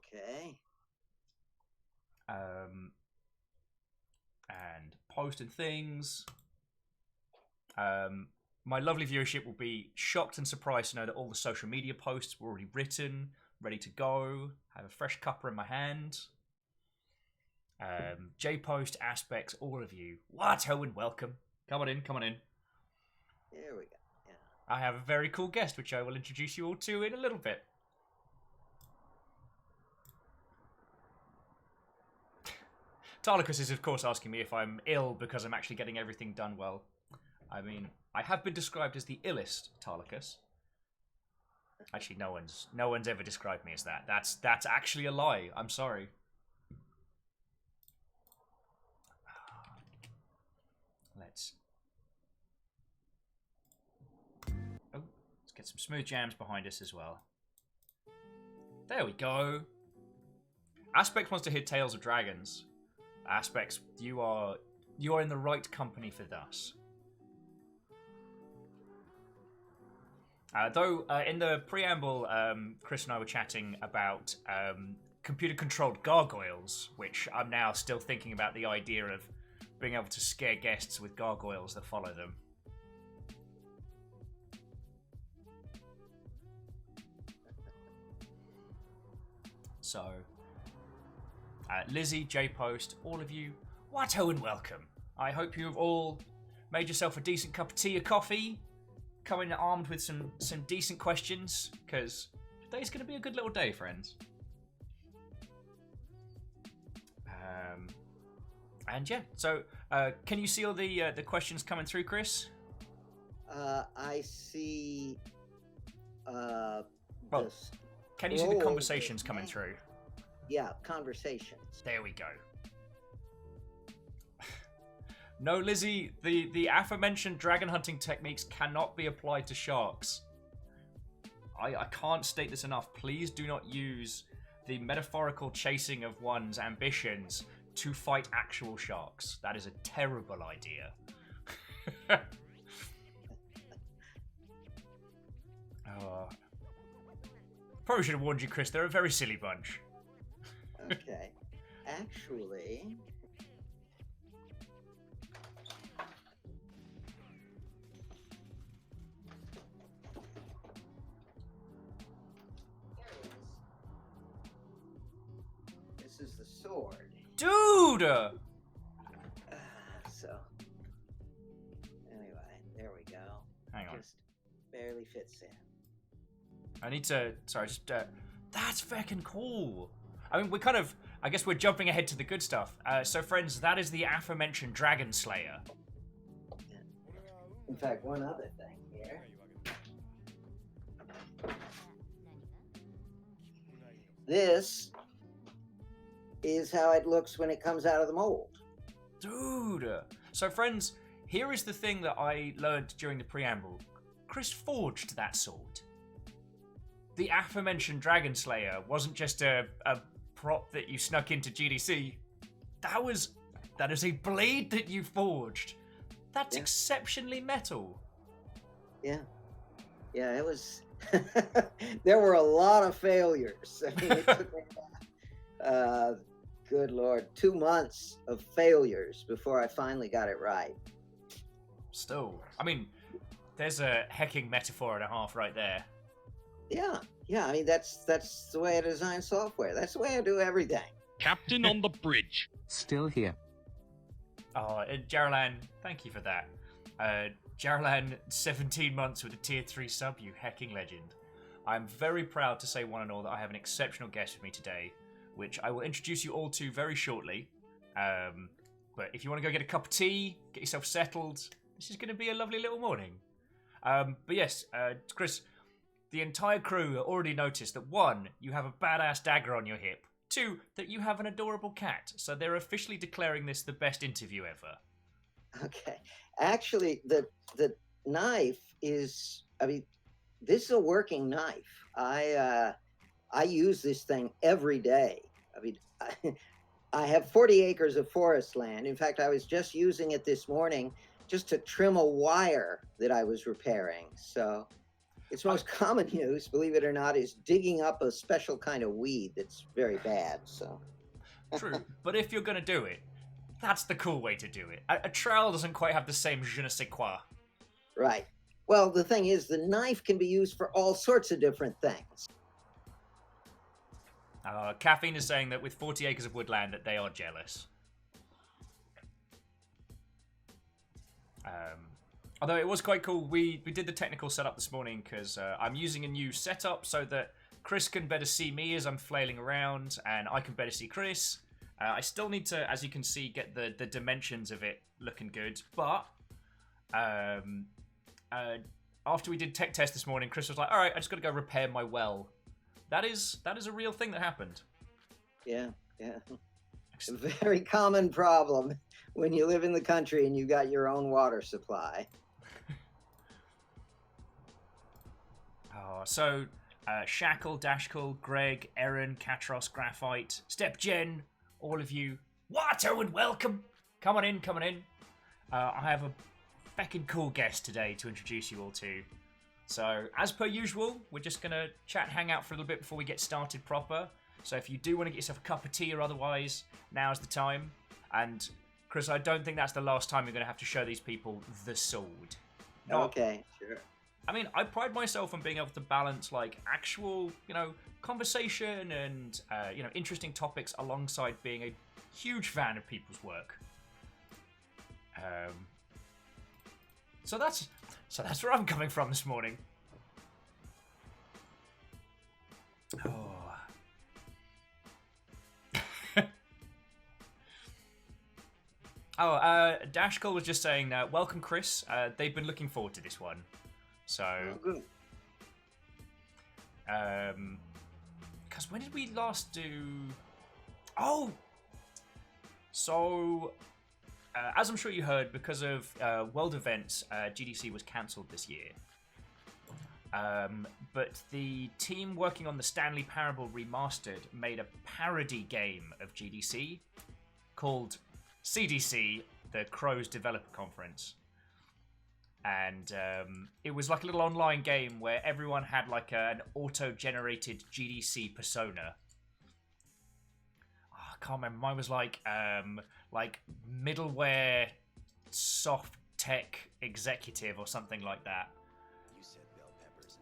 Okay. And post and things. My lovely viewership will be shocked and surprised to know that all the social media posts were already written, ready to go. I have a fresh cuppa in my hand. J-Post, Aspects, all of you. What? Owen, welcome. Come on in, come on in. There we go. Yeah. I have a very cool guest, which I will introduce you all to in a little bit. Tarlicus is, of course, asking me if I'm ill because I'm actually getting everything done well. I mean, I have been described as the illest Tarlicus. Actually, no one's ever described me as that. That's actually a lie. I'm sorry. Let's get some smooth jams behind us as well. There we go. Aspects wants to hear Tales of Dragons. Aspects, you are in the right company for this. Though in the preamble, Chris and I were chatting about computer-controlled gargoyles, which I'm now still thinking about the idea of being able to scare guests with gargoyles that follow them. So, Lizzie, J-Post, all of you, what-ho and welcome. I hope you've all made yourself a decent cup of tea or coffee, coming armed with some decent questions, because today's going to be a good little day, friends. And yeah, so can you see all the questions coming through, Chris? I see. Well, can you see the conversations coming through? Yeah, conversations. There we go. No, Lizzie, the aforementioned dragon hunting techniques cannot be applied to sharks. I can't state this enough. Please do not use the metaphorical chasing of one's ambitions to fight actual sharks. That is a terrible idea. Probably should have warned you, Chris. They're a very silly bunch. Okay. Actually... This is the sword. Dude! So... Anyway, there we go. Hang on. Just barely fits in. I need to... Sorry, just... that's fucking cool. I mean, we're kind of... I guess we're jumping ahead to the good stuff. So, friends, that is the aforementioned Dragon Slayer. In fact, one other thing here. This is how it looks when it comes out of the mold. Dude! So, friends, here is the thing that I learned during the preamble. Chris forged that sword. The aforementioned Dragon Slayer wasn't just a prop that you snuck into GDC. That is a blade that you forged. That's exceptionally metal. Yeah. Yeah, it was... There were a lot of failures. I mean, it took me, good Lord, 2 months of failures before I finally got it right. Still, I mean, there's a hecking metaphor and a half right there. Yeah, I mean, that's the way I design software. That's the way I do everything. Captain on the bridge. Still here. Oh, Jaralan, thank you for that. Jaralan, 17 months with a tier 3 sub, you hecking legend. I'm very proud to say one and all that I have an exceptional guest with me today, which I will introduce you all to very shortly. But if you want to go get a cup of tea, get yourself settled, this is going to be a lovely little morning. But yes, Chris, the entire crew already noticed that 1, you have a badass dagger on your hip, 2, that you have an adorable cat, so they're officially declaring this the best interview ever. Okay. Actually, the knife is, I mean, this is a working knife. I use this thing every day. I mean, I have 40 acres of forest land. In fact, I was just using it this morning just to trim a wire that I was repairing. So Its most common use, believe it or not, is digging up a special kind of weed that's very bad. So True, but if you're going to do it, that's the cool way to do it. A trowel doesn't quite have the same je ne sais quoi. right. Well, the thing is, the knife can be used for all sorts of different things. Caffeine is saying that with 40 acres of woodland that they are jealous. Although it was quite cool, we did the technical setup this morning because I'm using a new setup so that Chris can better see me as I'm flailing around, and I can better see Chris. I still need to, as you can see, get the dimensions of it looking good, but after we did tech test this morning, Chris was like, alright, I just got to go repair my well. That is a real thing that happened. Yeah. A very common problem when you live in the country and you got your own water supply. So Shackle, Dashkle, Greg, Erin, Katros, Graphite, Step Jen, all of you, water and welcome. Come on in. I have a feckin' cool guest today to introduce you all to. So, as per usual, we're just going to chat, hang out for a little bit before we get started proper. So if you do want to get yourself a cup of tea or otherwise, now's the time. And, Chris, I don't think that's the last time you're going to have to show these people the sword. Okay, sure. I mean, I pride myself on being able to balance, like, actual, conversation and, interesting topics alongside being a huge fan of people's work. So that's where I'm coming from this morning. Dashkle was just saying, welcome, Chris. They've been looking forward to this one. So, good. Because when did we last do? Oh, so as I'm sure you heard, because of world events, GDC was cancelled this year. But the team working on the Stanley Parable Remastered made a parody game of GDC called CDC, the Crow's Developer Conference. And it was like a little online game where everyone had like an auto-generated GDC persona. Oh, I can't remember. Mine was like middleware soft tech executive or something like that. You said bell peppers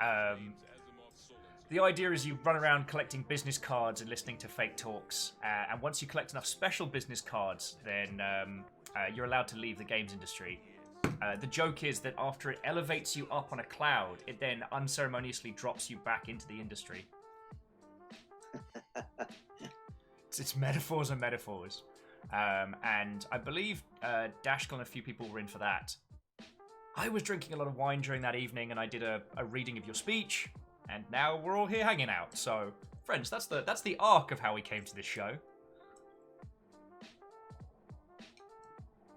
and beef. The idea is you run around collecting business cards and listening to fake talks. And once you collect enough special business cards, then you're allowed to leave the games industry. The joke is that after it elevates you up on a cloud, it then unceremoniously drops you back into the industry. It's metaphors and metaphors. And I believe Dashkle and a few people were in for that. I was drinking a lot of wine during that evening, and I did a reading of your speech, and now we're all here hanging out. So, friends, that's the arc of how we came to this show.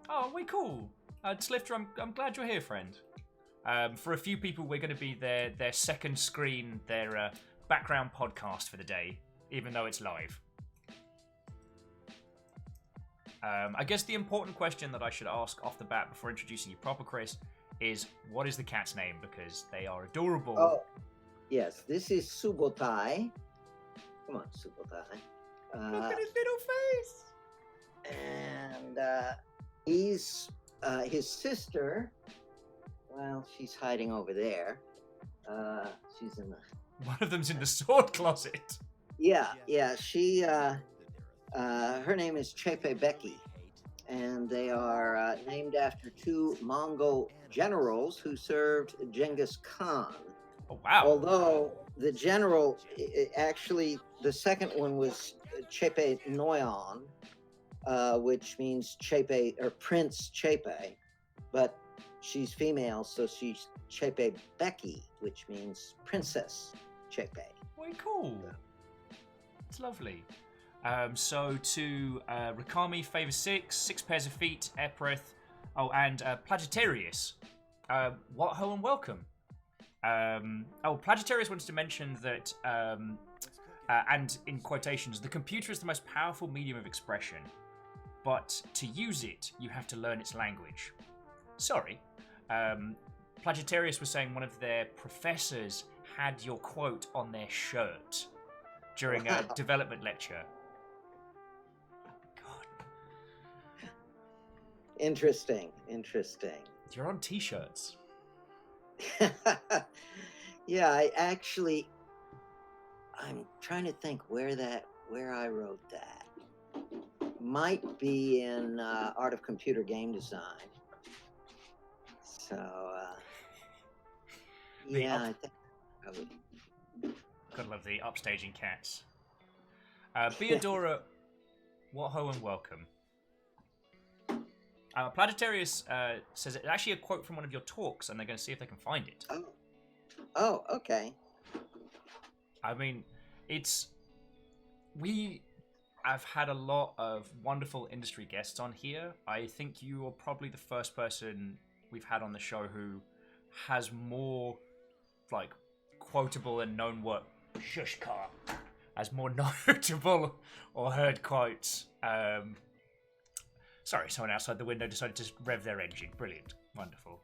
Oh, way cool. Slifter, I'm glad you're here, friend. For a few people, we're going to be their second screen, their background podcast for the day, even though it's live. I guess the important question that I should ask off the bat before introducing you proper, Chris, is what is the cat's name? Because they are adorable. Oh, yes. This is Subotai. Come on, Subotai. Look at his little face. And he's his sister. Well, she's hiding over there. She's in the. One of them's in the sword closet. Yeah. She. Her name is Chepe Becky, and they are named after two Mongol generals who served Genghis Khan. Oh, wow. Although the general, actually, the second one was Chepe Noyan, which means Chepe, or Prince Chepe, but she's female, so she's Chepe Becky, which means Princess Chepe. Way cool. It's lovely. So to Rakami, Favor 6 pairs of feet, Eprith, and Plagiarius. What ho and welcome. Plagiarius wants to mention that, and in quotations, the computer is the most powerful medium of expression, but to use it, you have to learn its language. Sorry. Plagiarius was saying one of their professors had your quote on their shirt during a development lecture. God. Interesting. You're on t-shirts. Yeah, I'm trying to think where I wrote that. Might be in Art of Computer Game Design. So, yeah, I think probably. Gotta love the upstaging cats. Beadora, what ho and welcome. Plagiarius says it's actually a quote from one of your talks, and they're going to see if they can find it. Oh, okay. I mean, we have had a lot of wonderful industry guests on here. I think you are probably the first person we've had on the show who has more, like, quotable and known work. Shush car. As more notable or heard quotes. Sorry, someone outside the window decided to rev their engine. Brilliant. Wonderful.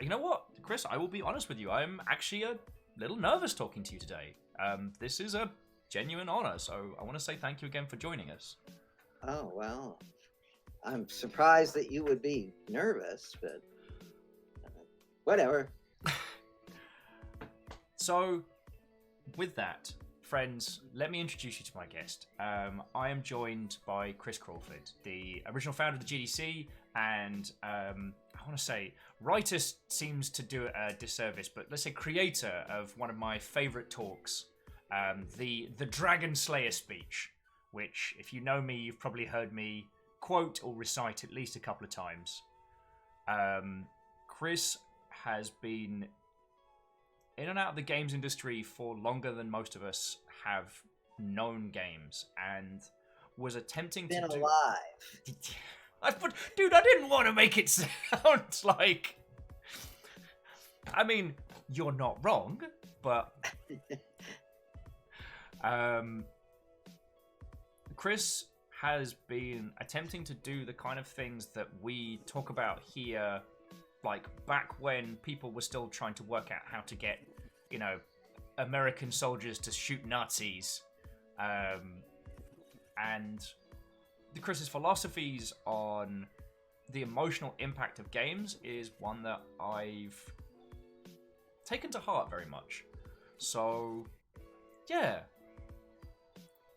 You know what, Chris, I will be honest with you. I'm actually a little nervous talking to you today. This is a genuine honor, so I want to say thank you again for joining us. Oh, well, I'm surprised that you would be nervous, but whatever. So, with that, friends, let me introduce you to my guest. I am joined by Chris Crawford, the original founder of the GDC, and I want to say, writer seems to do it a disservice, but let's say creator of one of my favorite talks, the Dragon Slayer speech, which, if you know me, you've probably heard me quote or recite at least a couple of times. Chris has been in and out of the games industry for longer than most of us have known games, and was attempting to do... alive. Dude, I didn't want to make it sound like... I mean, you're not wrong, but... Chris has been attempting to do the kind of things that we talk about here, like back when people were still trying to work out how to get, American soldiers to shoot Nazis. And Chris's philosophies on the emotional impact of games is one that I've taken to heart very much. So, yeah.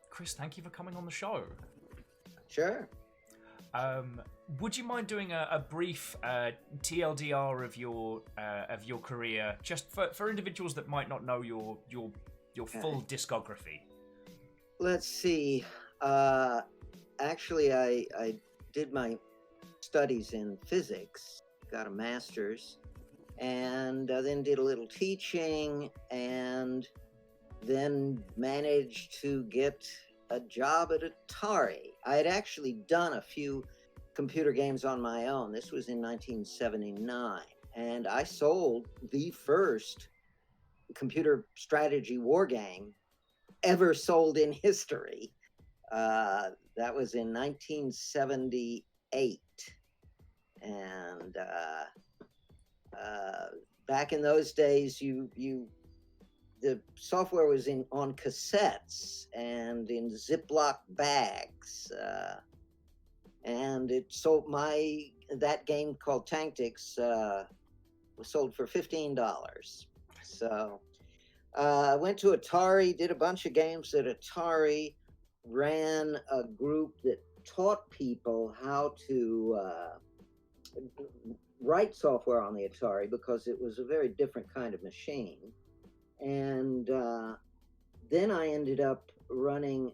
Chris, thank you for coming on the show. Sure. Would you mind doing a brief TLDR of your career, just for individuals that might not know your full discography? Let's see. Actually, I did my studies in physics, got a master's, and then did a little teaching, and then managed to get a job at Atari. I had actually done a few computer games on my own. This was in 1979, and I sold the first computer strategy war game ever sold in history. That was in 1978, and back in those days, the software was on cassettes and in Ziploc bags, and it sold that game called Tactics was sold for $15. So I went to Atari, did a bunch of games at Atari, ran a group that taught people how to write software on the Atari because it was a very different kind of machine. And then I ended up running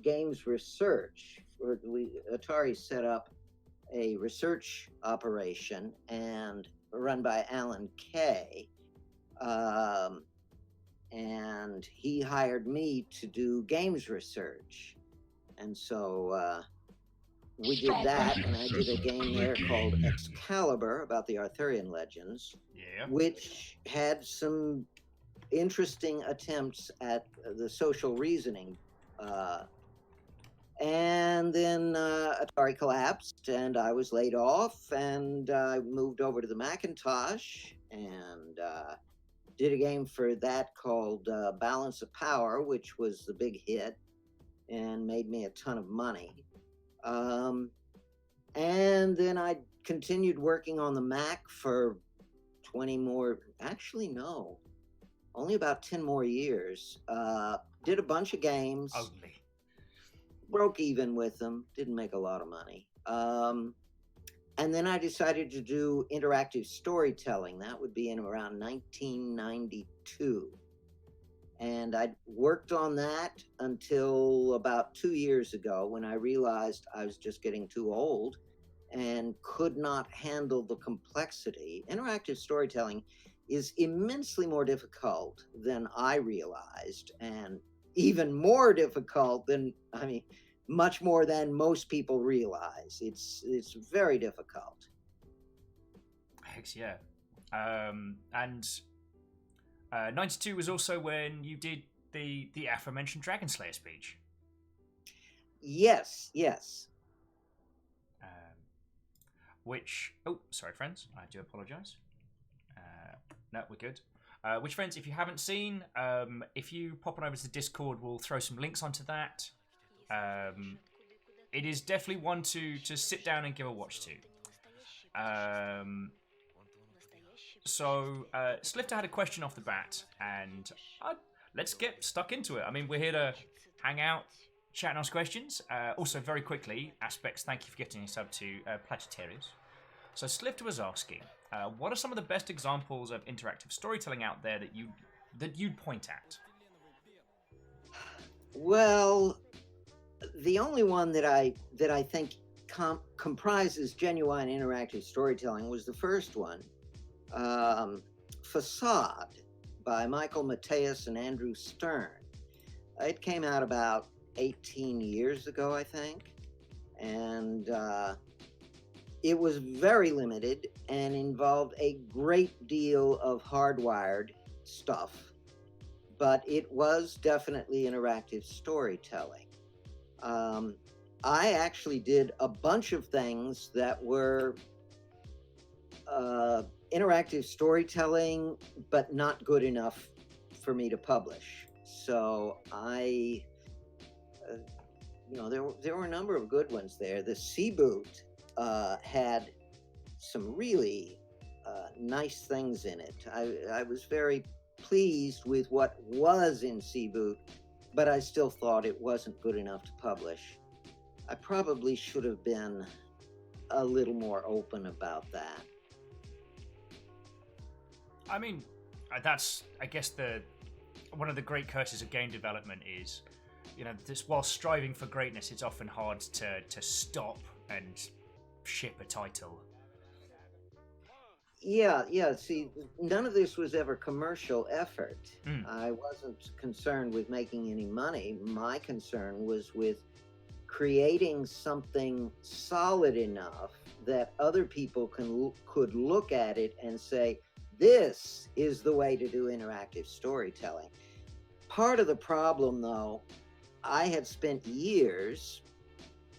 games research. Atari set up a research operation and run by Alan Kay. And he hired me to do games research. And so we did that, and I did a game there called Excalibur about the Arthurian legends, which had some interesting attempts at the social reasoning And then Atari collapsed, and I was laid off, and I moved over to the Macintosh and did a game for that called Balance of Power, which was the big hit and made me a ton of money. Um, and then I continued working on the Mac for 20 more, actually, no, only about 10 more years. Did a bunch of games. Only. Broke even with them, didn't make a lot of money. And then I decided to do interactive storytelling. That would be in around 1992. And I worked on that until about 2 years ago when I realized I was just getting too old and could not handle the complexity. Interactive storytelling is immensely more difficult than I realized, and even more difficult than, much more than most people realize. It's very difficult. Heck yeah. And 92 was also when you did the aforementioned Dragon Slayer speech. Yes. Which, oh, sorry, friends, I do apologise. No, we're good. Which, friends, if you haven't seen, if you pop on over to the Discord, we'll throw some links onto that. It is definitely one to sit down and give a watch to. So, Slifter had a question off the bat, and let's get stuck into it. I mean, we're here to hang out, chat and ask questions. Also, very quickly, Aspects, thank you for getting us up to Plagiarius. So, Slifter was asking, what are some of the best examples of interactive storytelling out there that you'd point at? Well, the only one that I think comprises genuine interactive storytelling was the first one, Facade by Michael Mateus and Andrew Stern. It came out about 18 years ago, I think, and it was very limited and involved a great deal of hardwired stuff, but it was definitely interactive storytelling. I actually did a bunch of things that were interactive storytelling, but not good enough for me to publish. So there were a number of good ones there. The C-Boot had some really nice things in it. I was very pleased with what was in C-Boot, but I still thought it wasn't good enough to publish. I probably should have been a little more open about that. I mean, that's, I guess, one of the great curses of game development is, while striving for greatness, it's often hard to stop and ship a title. Yeah. See, none of this was ever commercial effort. I wasn't concerned with making any money. My concern was with creating something solid enough that other people could look at it and say, this is the way to do interactive storytelling. Part of the problem, though, I had spent years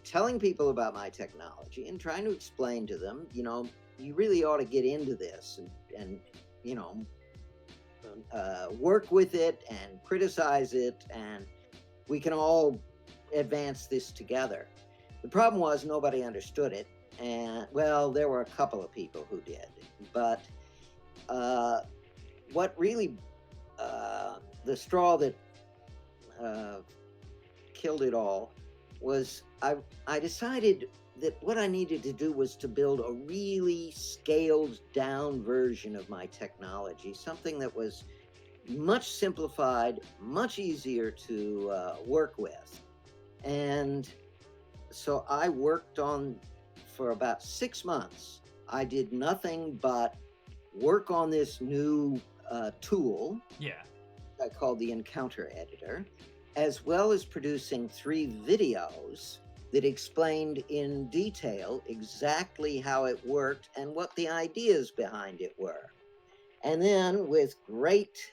telling people about my technology and trying to explain to them, you really ought to get into this and work with it and criticize it, and we can all advance this together. The problem was nobody understood it, and well, there were a couple of people who did, but what really the straw that killed it all was I decided that what I needed to do was to build a really scaled down version of my technology, something that was much simplified, much easier to work with. And so I worked on for about 6 months. I did nothing but work on this new tool. Yeah. I called the Encounter Editor, as well as producing 3 videos that explained in detail exactly how it worked and what the ideas behind it were. And then with great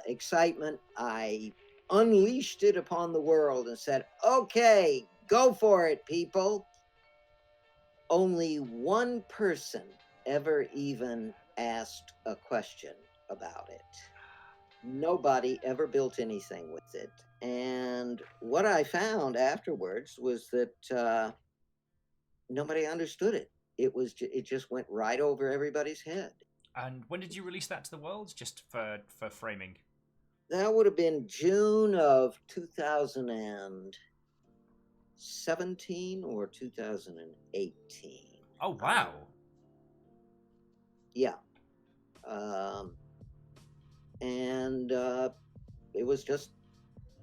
excitement, I unleashed it upon the world and said, okay, go for it, people. Only one person ever even asked a question about it. Nobody ever built anything with it. And what I found afterwards was that nobody understood it. It just went right over everybody's head. And when did you release that to the world? Just for framing. That would have been June of 2017 or 2018. Oh wow! Yeah, and it was just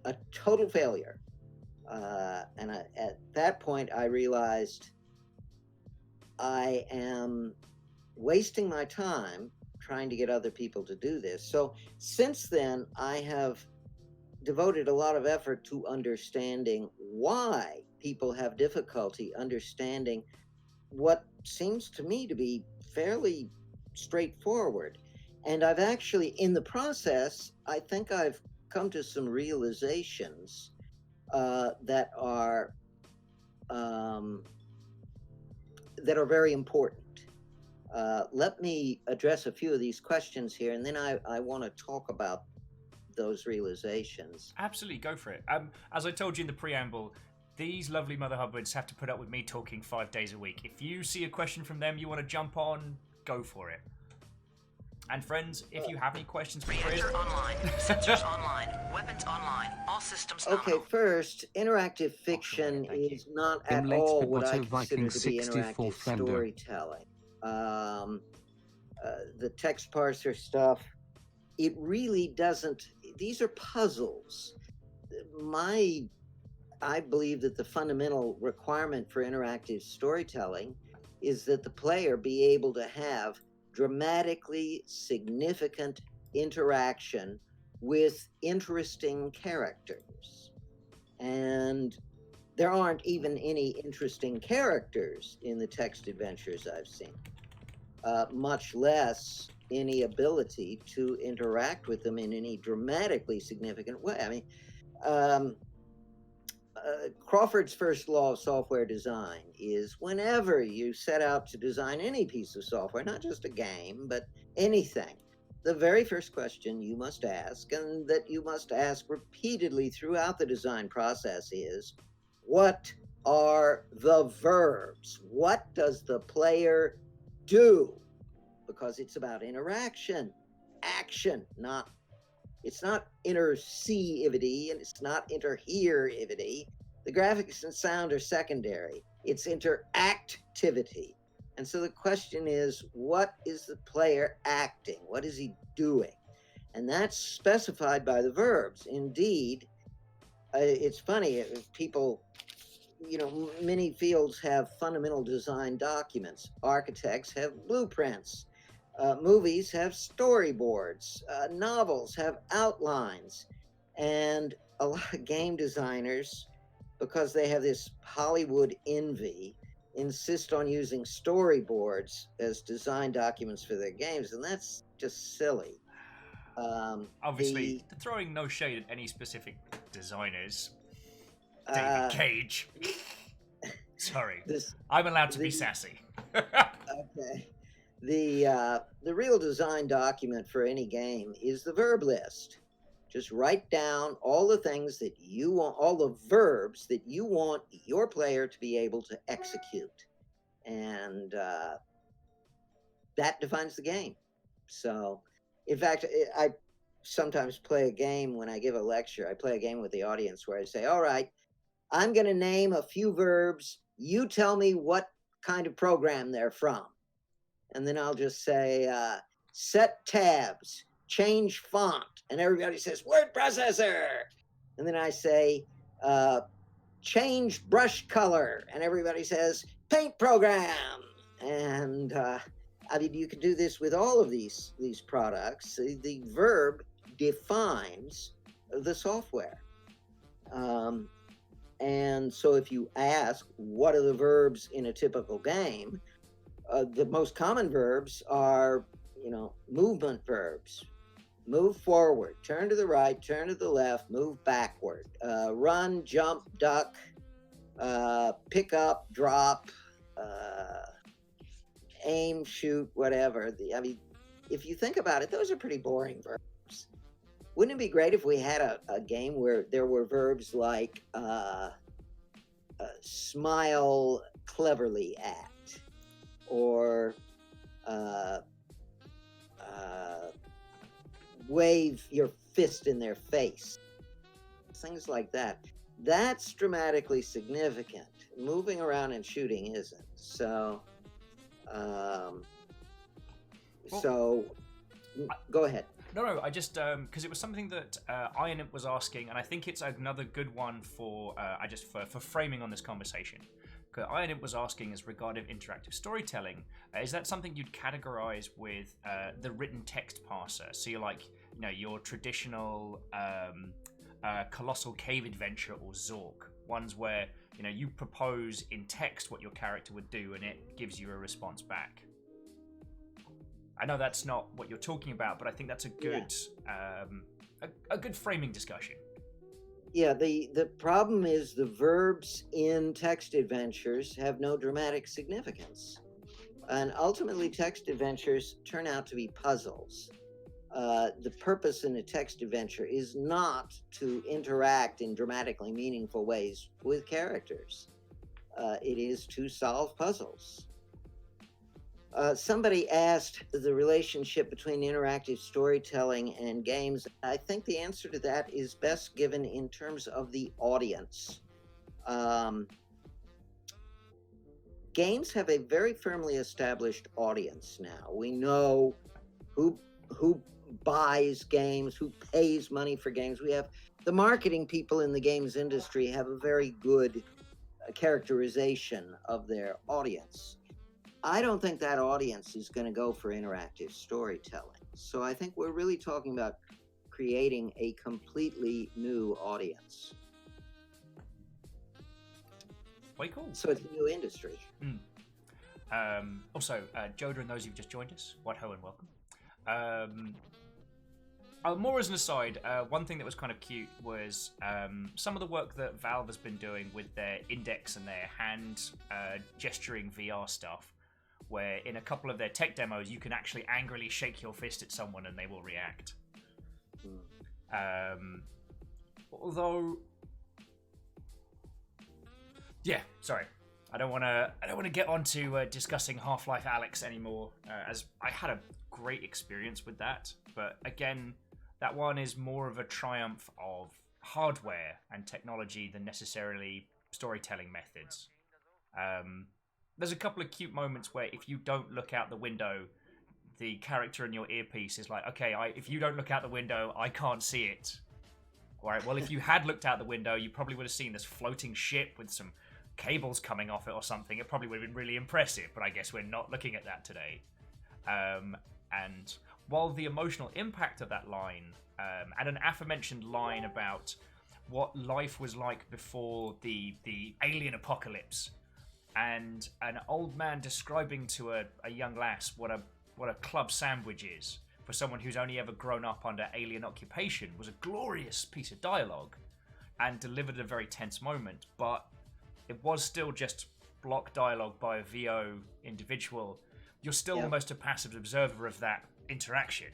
a total failure. And at that point, I realized I am wasting my time trying to get other people to do this. So since then, I have devoted a lot of effort to understanding why people have difficulty understanding what seems to me to be fairly straightforward. And I've actually, in the process, I think I've come to some realizations that are very important. Let me address a few of these questions here, and then I want to talk about those realizations. Absolutely, go for it. As I told you in the preamble, these lovely Mother Hubbards have to put up with me talking 5 days a week. If you see a question from them you want to jump on, go for it. And friends, if you have any questions for Chris... Reactor online, sensors online, weapons online, all systems nominal. Okay, first, interactive fiction is not at all what I consider to be interactive storytelling. The text parser stuff, it really doesn't... These are puzzles. I believe that the fundamental requirement for interactive storytelling is that the player be able to have dramatically significant interaction with interesting characters. And there aren't even any interesting characters in the text adventures I've seen, much less any ability to interact with them in any dramatically significant way. I mean, Crawford's first law of software design is whenever you set out to design any piece of software, not just a game, but anything, the very first question you must ask, and that you must ask repeatedly throughout the design process, is, what are the verbs? What does the player do? Because it's about interaction, action, it's not interceivity and it's not interhearivity. The graphics and sound are secondary. It's interactivity. And so the question is, what is the player acting? What is he doing? And that's specified by the verbs. Indeed, it's funny, people, many fields have fundamental design documents. Architects have blueprints. Movies have storyboards. Novels have outlines. And a lot of game designers, because they have this Hollywood envy, insist on using storyboards as design documents for their games, and that's just silly. Obviously, throwing no shade at any specific designers. David Cage. Sorry, I'm allowed to be sassy. Okay. The real design document for any game is the verb list. Just write down all the things that you want, all the verbs that you want your player to be able to execute. And that defines the game. So, in fact, I sometimes play a game when I give a lecture. I play a game with the audience where I say, all right, I'm going to name a few verbs. You tell me what kind of program they're from. And then I'll just say, set tabs, change font. And everybody says, word processor. And then I say, change brush color. And everybody says, paint program. And I mean, you can do this with all of these products. The verb defines the software. And so if you ask, what are the verbs in a typical game? The most common verbs are, movement verbs. Move forward, turn to the right, turn to the left, move backward, run, jump, duck, pick up, drop, uh, aim, shoot, whatever. I mean, if you think about it, those are pretty boring verbs. Wouldn't it be great if we had a game where there were verbs like smile cleverly at, or uh, uh, wave your fist in their face, things like that. That's dramatically significant. Moving around and shooting isn't. So, um, go ahead. No, I just because it was something that Iron was asking, and I think it's another good one for for framing on this conversation. Because Iron was asking is regarding interactive storytelling. Is that something you'd categorize with the written text parser? So you're like, your traditional Colossal Cave Adventure or Zork, ones where you propose in text what your character would do, and it gives you a response back. I know that's not what you're talking about, but I think that's a good a good framing discussion. Yeah, the problem is the verbs in text adventures have no dramatic significance. And ultimately, text adventures turn out to be puzzles. The purpose in a text adventure is not to interact in dramatically meaningful ways with characters. It is to solve puzzles. Somebody asked the relationship between interactive storytelling and games. I think the answer to that is best given in terms of the audience. Games have a very firmly established audience now. We know who buys games, who pays money for games. We have the marketing people in the games industry have a very good characterization of their audience. I don't think that audience is going to go for interactive storytelling. So I think we're really talking about creating a completely new audience. Way cool. So it's a new industry. Also, Joda and those who've just joined us, what ho and welcome. More as an aside, one thing that was kind of cute was some of the work that Valve has been doing with their index and their hand gesturing VR stuff, where in a couple of their tech demos you can actually angrily shake your fist at someone and they will react. Although, yeah, sorry, I don't want to get onto discussing Half-Life Alyx anymore, as I had a great experience with that. But again, that one is more of a triumph of hardware and technology than necessarily storytelling methods. There's a couple of cute moments where if you don't look out the window, the character in your earpiece is like, okay, if you don't look out the window, I can't see it. All right, well, if you had looked out the window, you probably would have seen this floating ship with some cables coming off it or something. It probably would have been really impressive, but I guess we're not looking at that today. And while the emotional impact of that line, and an aforementioned line about what life was like before the alien apocalypse, and an old man describing to a young lass what a club sandwich is for someone who's only ever grown up under alien occupation, was a glorious piece of dialogue and delivered a very tense moment, but it was still just block dialogue by a VO individual. You're still almost a passive observer of that interaction.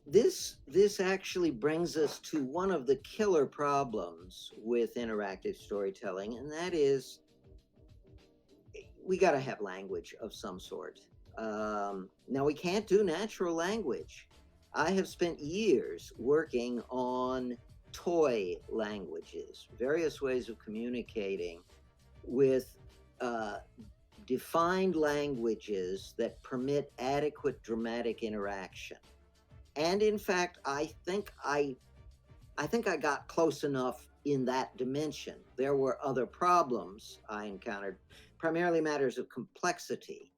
This actually brings us to one of the killer problems with interactive storytelling, and that is we got to have language of some sort. Now, we can't do natural language. I have spent years working on toy languages, various ways of communicating with defined languages that permit adequate dramatic interaction. And in fact, I think I got close enough in that dimension. There were other problems I encountered, primarily matters of complexity.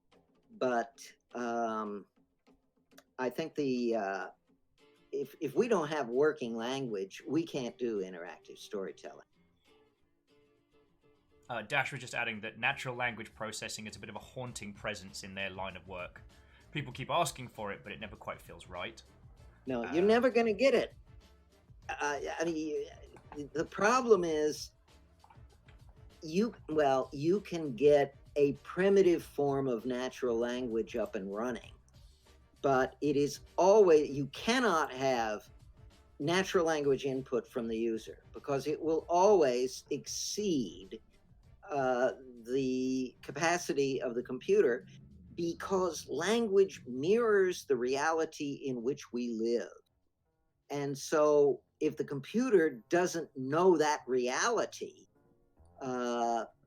But I think if we don't have working language, we can't do interactive storytelling. Dash was just adding that natural language processing is a bit of a haunting presence in their line of work. People keep asking for it, but it never quite feels right. No, you're never going to get it. I mean, the problem is you can get a primitive form of natural language up and running, but it is always, you cannot have natural language input from the user because it will always exceed the capacity of the computer, because language mirrors the reality in which we live. And so if the computer doesn't know that reality,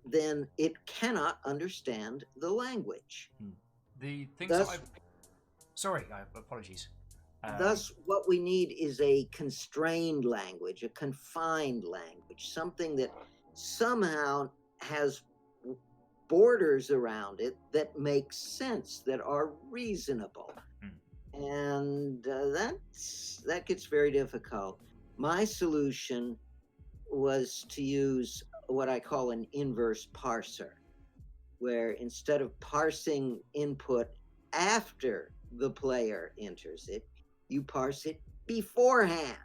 then it cannot understand the language. The things Thus, that I've... Sorry, apologies. Thus, what we need is a constrained language, a confined language, something that somehow has borders around it that make sense, that are reasonable. And that gets very difficult. My solution was to use what I call an inverse parser, where instead of parsing input after the player enters it, you parse it beforehand.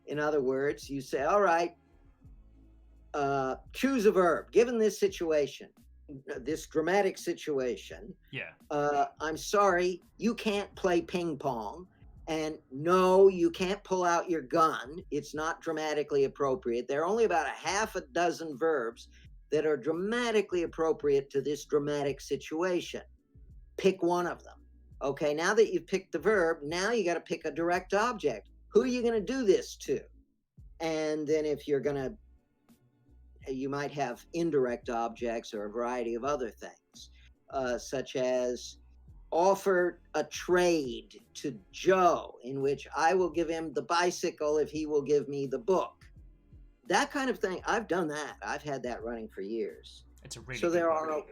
In other words, you say, all right, choose a verb. Given this situation, this dramatic situation, I'm sorry, you can't play ping pong. And no, you can't pull out your gun. It's not dramatically appropriate. There are only about a half a dozen verbs that are dramatically appropriate to this dramatic situation. Pick one of them. Okay, now that you've picked the verb, now you got to pick a direct object. Who are you going to do this to? And then if you're going to, you might have indirect objects or a variety of other things, such as offer a trade to Joe, in which I will give him the bicycle if he will give me the book. That kind of thing. I've done that. I've had that running for years. It's a really so there are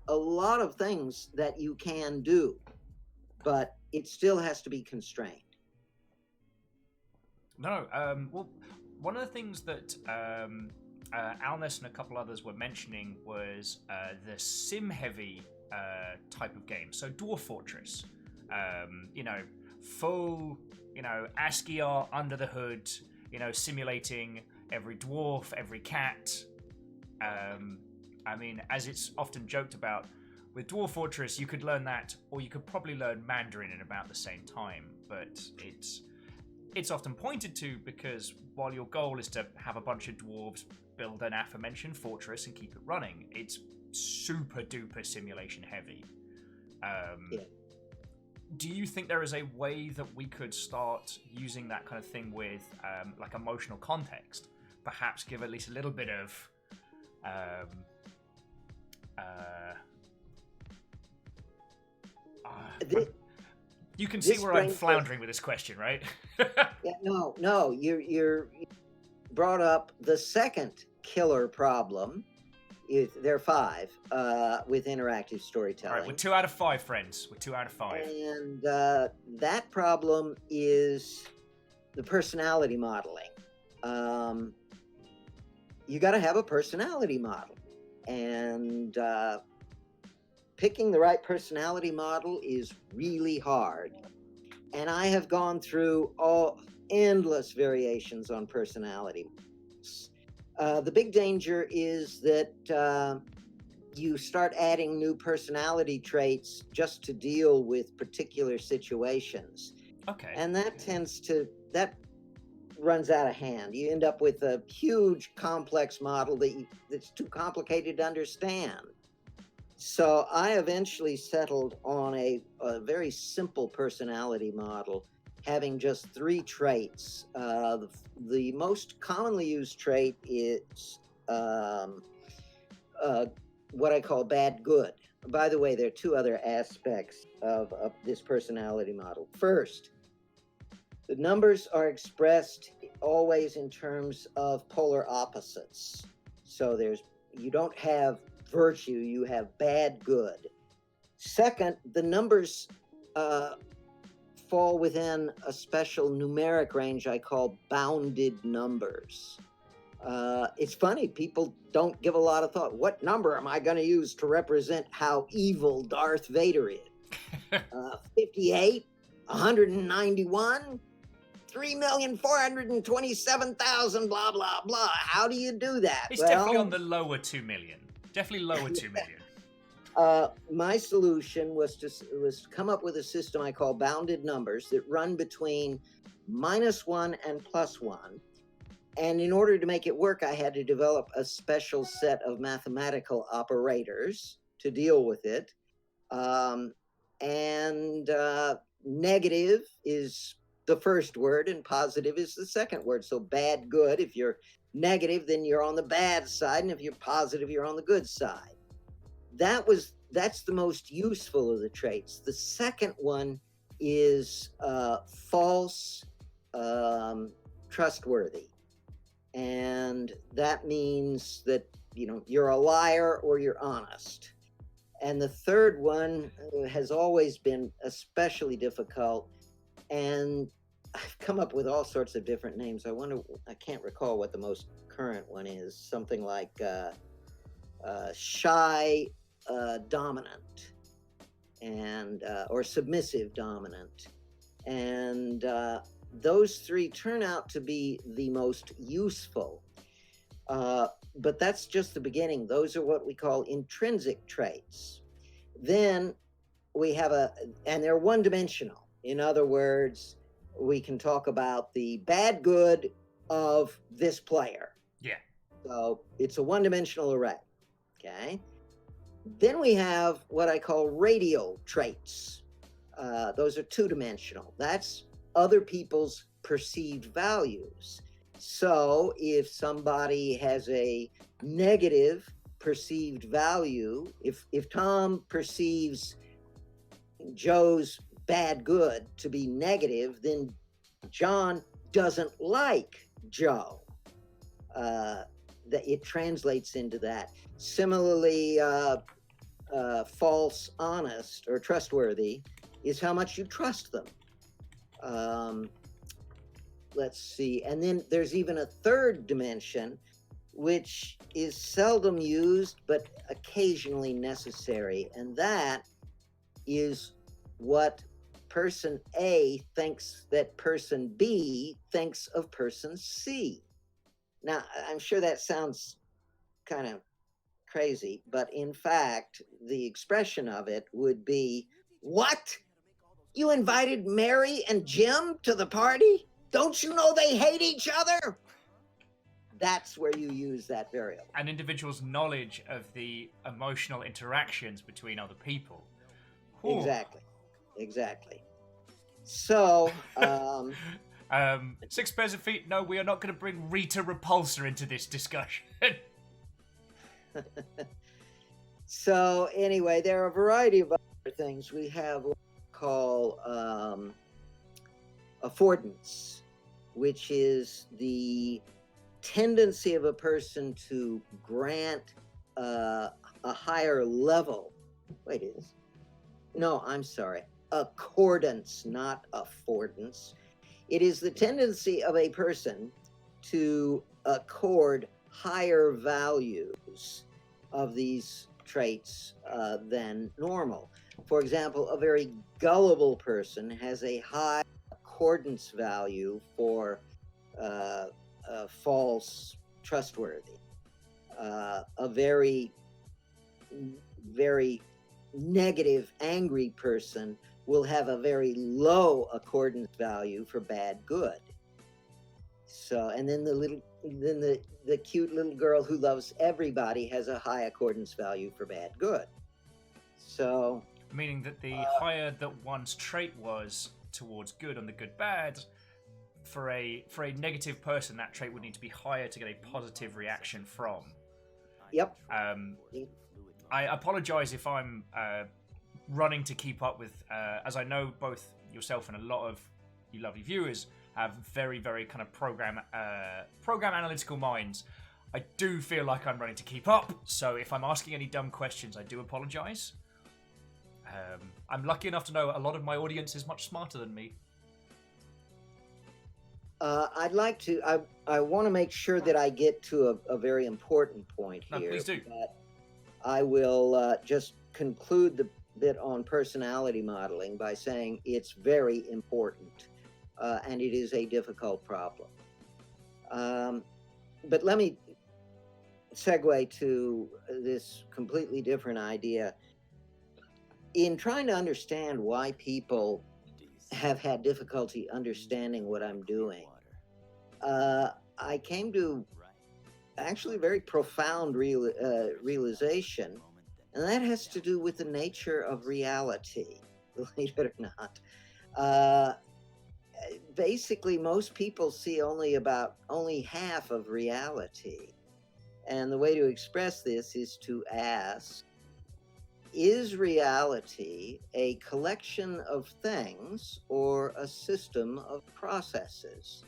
a lot of things that you can do, but it still has to be constrained. No, well, one of the things that Alness and a couple others were mentioning was the sim-heavy type of game. So Dwarf Fortress, full, ASCII art under the hood, simulating every dwarf, every cat. I mean, as it's often joked about, with Dwarf Fortress, you could learn that, or you could probably learn Mandarin in about the same time. But it's often pointed to because while your goal is to have a bunch of dwarves build an aforementioned fortress and keep it running, it's super duper simulation heavy. Do you think there is a way that we could start using that kind of thing with like emotional context? Perhaps give at least a little bit of you can see where I'm floundering with this question, right? Yeah, no, you're brought up the second killer problem. There are 5 with interactive storytelling. All right, we're 2 out of 5, friends. We're 2 out of 5. And that problem is the personality modeling. You got to have a personality model, and picking the right personality model is really hard. And I have gone through endless variations on personality. The big danger is that you start adding new personality traits just to deal with particular situations. Okay. And that runs out of hand. You end up with a huge complex model that's too complicated to understand. So I eventually settled on a very simple personality model, having just 3 traits. The most commonly used trait is what I call bad good. By the way, there are 2 other aspects of this personality model. First, the numbers are expressed always in terms of polar opposites. So you don't have virtue, you have bad good. Second, the numbers fall within a special numeric range I call bounded numbers. It's funny, people don't give a lot of thought. What number am I going to use to represent how evil Darth Vader is? 58? 191? 3,427,000, blah, blah, blah. How do you do that? It's definitely on the lower 2 million. Definitely lower 2 million. My solution was to come up with a system I call bounded numbers that run between -1 and +1. And in order to make it work, I had to develop a special set of mathematical operators to deal with it. Negative is the first word and positive is the second word. So bad, good. If you're negative, then you're on the bad side. And if you're positive, you're on the good side. That's the most useful of the traits. The second one is false, trustworthy. And that means that, you're a liar or you're honest. And the third one has always been especially difficult. And I've come up with all sorts of different names. I can't recall what the most current one is. Something like shy dominant, and or submissive dominant. And those three turn out to be the most useful. But that's just the beginning. Those are what we call intrinsic traits. Then we have and they're one-dimensional. In other words, we can talk about the bad good of this player. Yeah. So it's a one-dimensional array. Okay. Then we have what I call radial traits. Those are two-dimensional. That's other people's perceived values. So if somebody has a negative perceived value, if Tom perceives Joe's bad good to be negative, then John doesn't like Joe. That it translates into that. Similarly, false, honest, or trustworthy is how much you trust them. Let's see. And then there's even a third dimension, which is seldom used, but occasionally necessary. And that is what person A thinks that person B thinks of person C. Now, I'm sure that sounds kind of crazy, but in fact, the expression of it would be, what? You invited Mary and Jim to the party? Don't you know they hate each other? That's where you use that variable. An individual's knowledge of the emotional interactions between other people. Ooh. Exactly. So, 6 pairs of feet. No, we are not going to bring Rita Repulsa into this discussion. So anyway, there are a variety of other things. We have what we call affordance, which is the tendency of a person to grant a higher level. Accordance, not affordance. It is the tendency of a person to accord higher values of these traits than normal. For example, a very gullible person has a high accordance value for false trustworthy. A very, very negative, angry person will have a very low accordance value for bad good. So, and then the cute little girl who loves everybody has a high accordance value for bad good. So, meaning that the higher that one's trait was towards good on the good bad, for a negative person, that trait would need to be higher to get a positive reaction from. Yep. I apologize if I'm running to keep up with, as I know both yourself and a lot of you lovely viewers have very, very kind of program analytical minds. I do feel like I'm running to keep up, so if I'm asking any dumb questions, I do apologize. I'm lucky enough to know a lot of my audience is much smarter than me. I'd like to, I want to make sure that I get to a very important point here. No, please do. But I will just conclude the bit on personality modeling by saying it's very important. and it is a difficult problem. But let me segue to this completely different idea. In trying to understand why people have had difficulty understanding what I'm doing, I came to actually a very profound realization, and that has to do with the nature of reality, believe it or not. Basically, most people see only half of reality. And the way to express this is to ask, is reality a collection of things or a system of processes?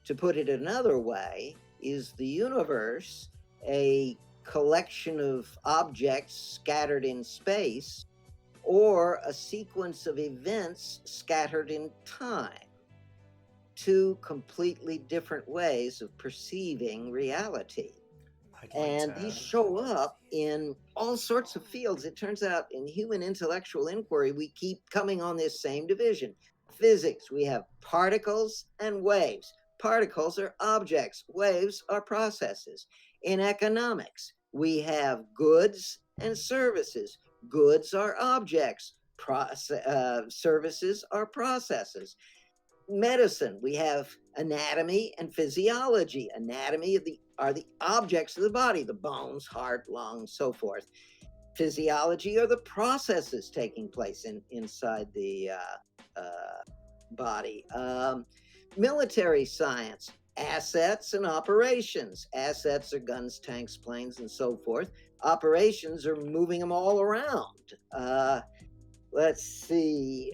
To put it another way, is the universe a collection of objects scattered in space or a sequence of events scattered in time? Two completely different ways of perceiving reality. And these show up in all sorts of fields. It turns out in human intellectual inquiry, we keep coming on this same division. Physics, we have particles and waves. Particles are objects, waves are processes. In economics, we have goods and services. Goods are objects, services are processes. Medicine, we have anatomy and physiology. Anatomy are the objects of the body, the bones, heart, lungs, so forth. Physiology are the processes taking place inside the body. Military science, assets and operations. Assets are guns, tanks, planes, and so forth. Operations are moving them all around. Let's see.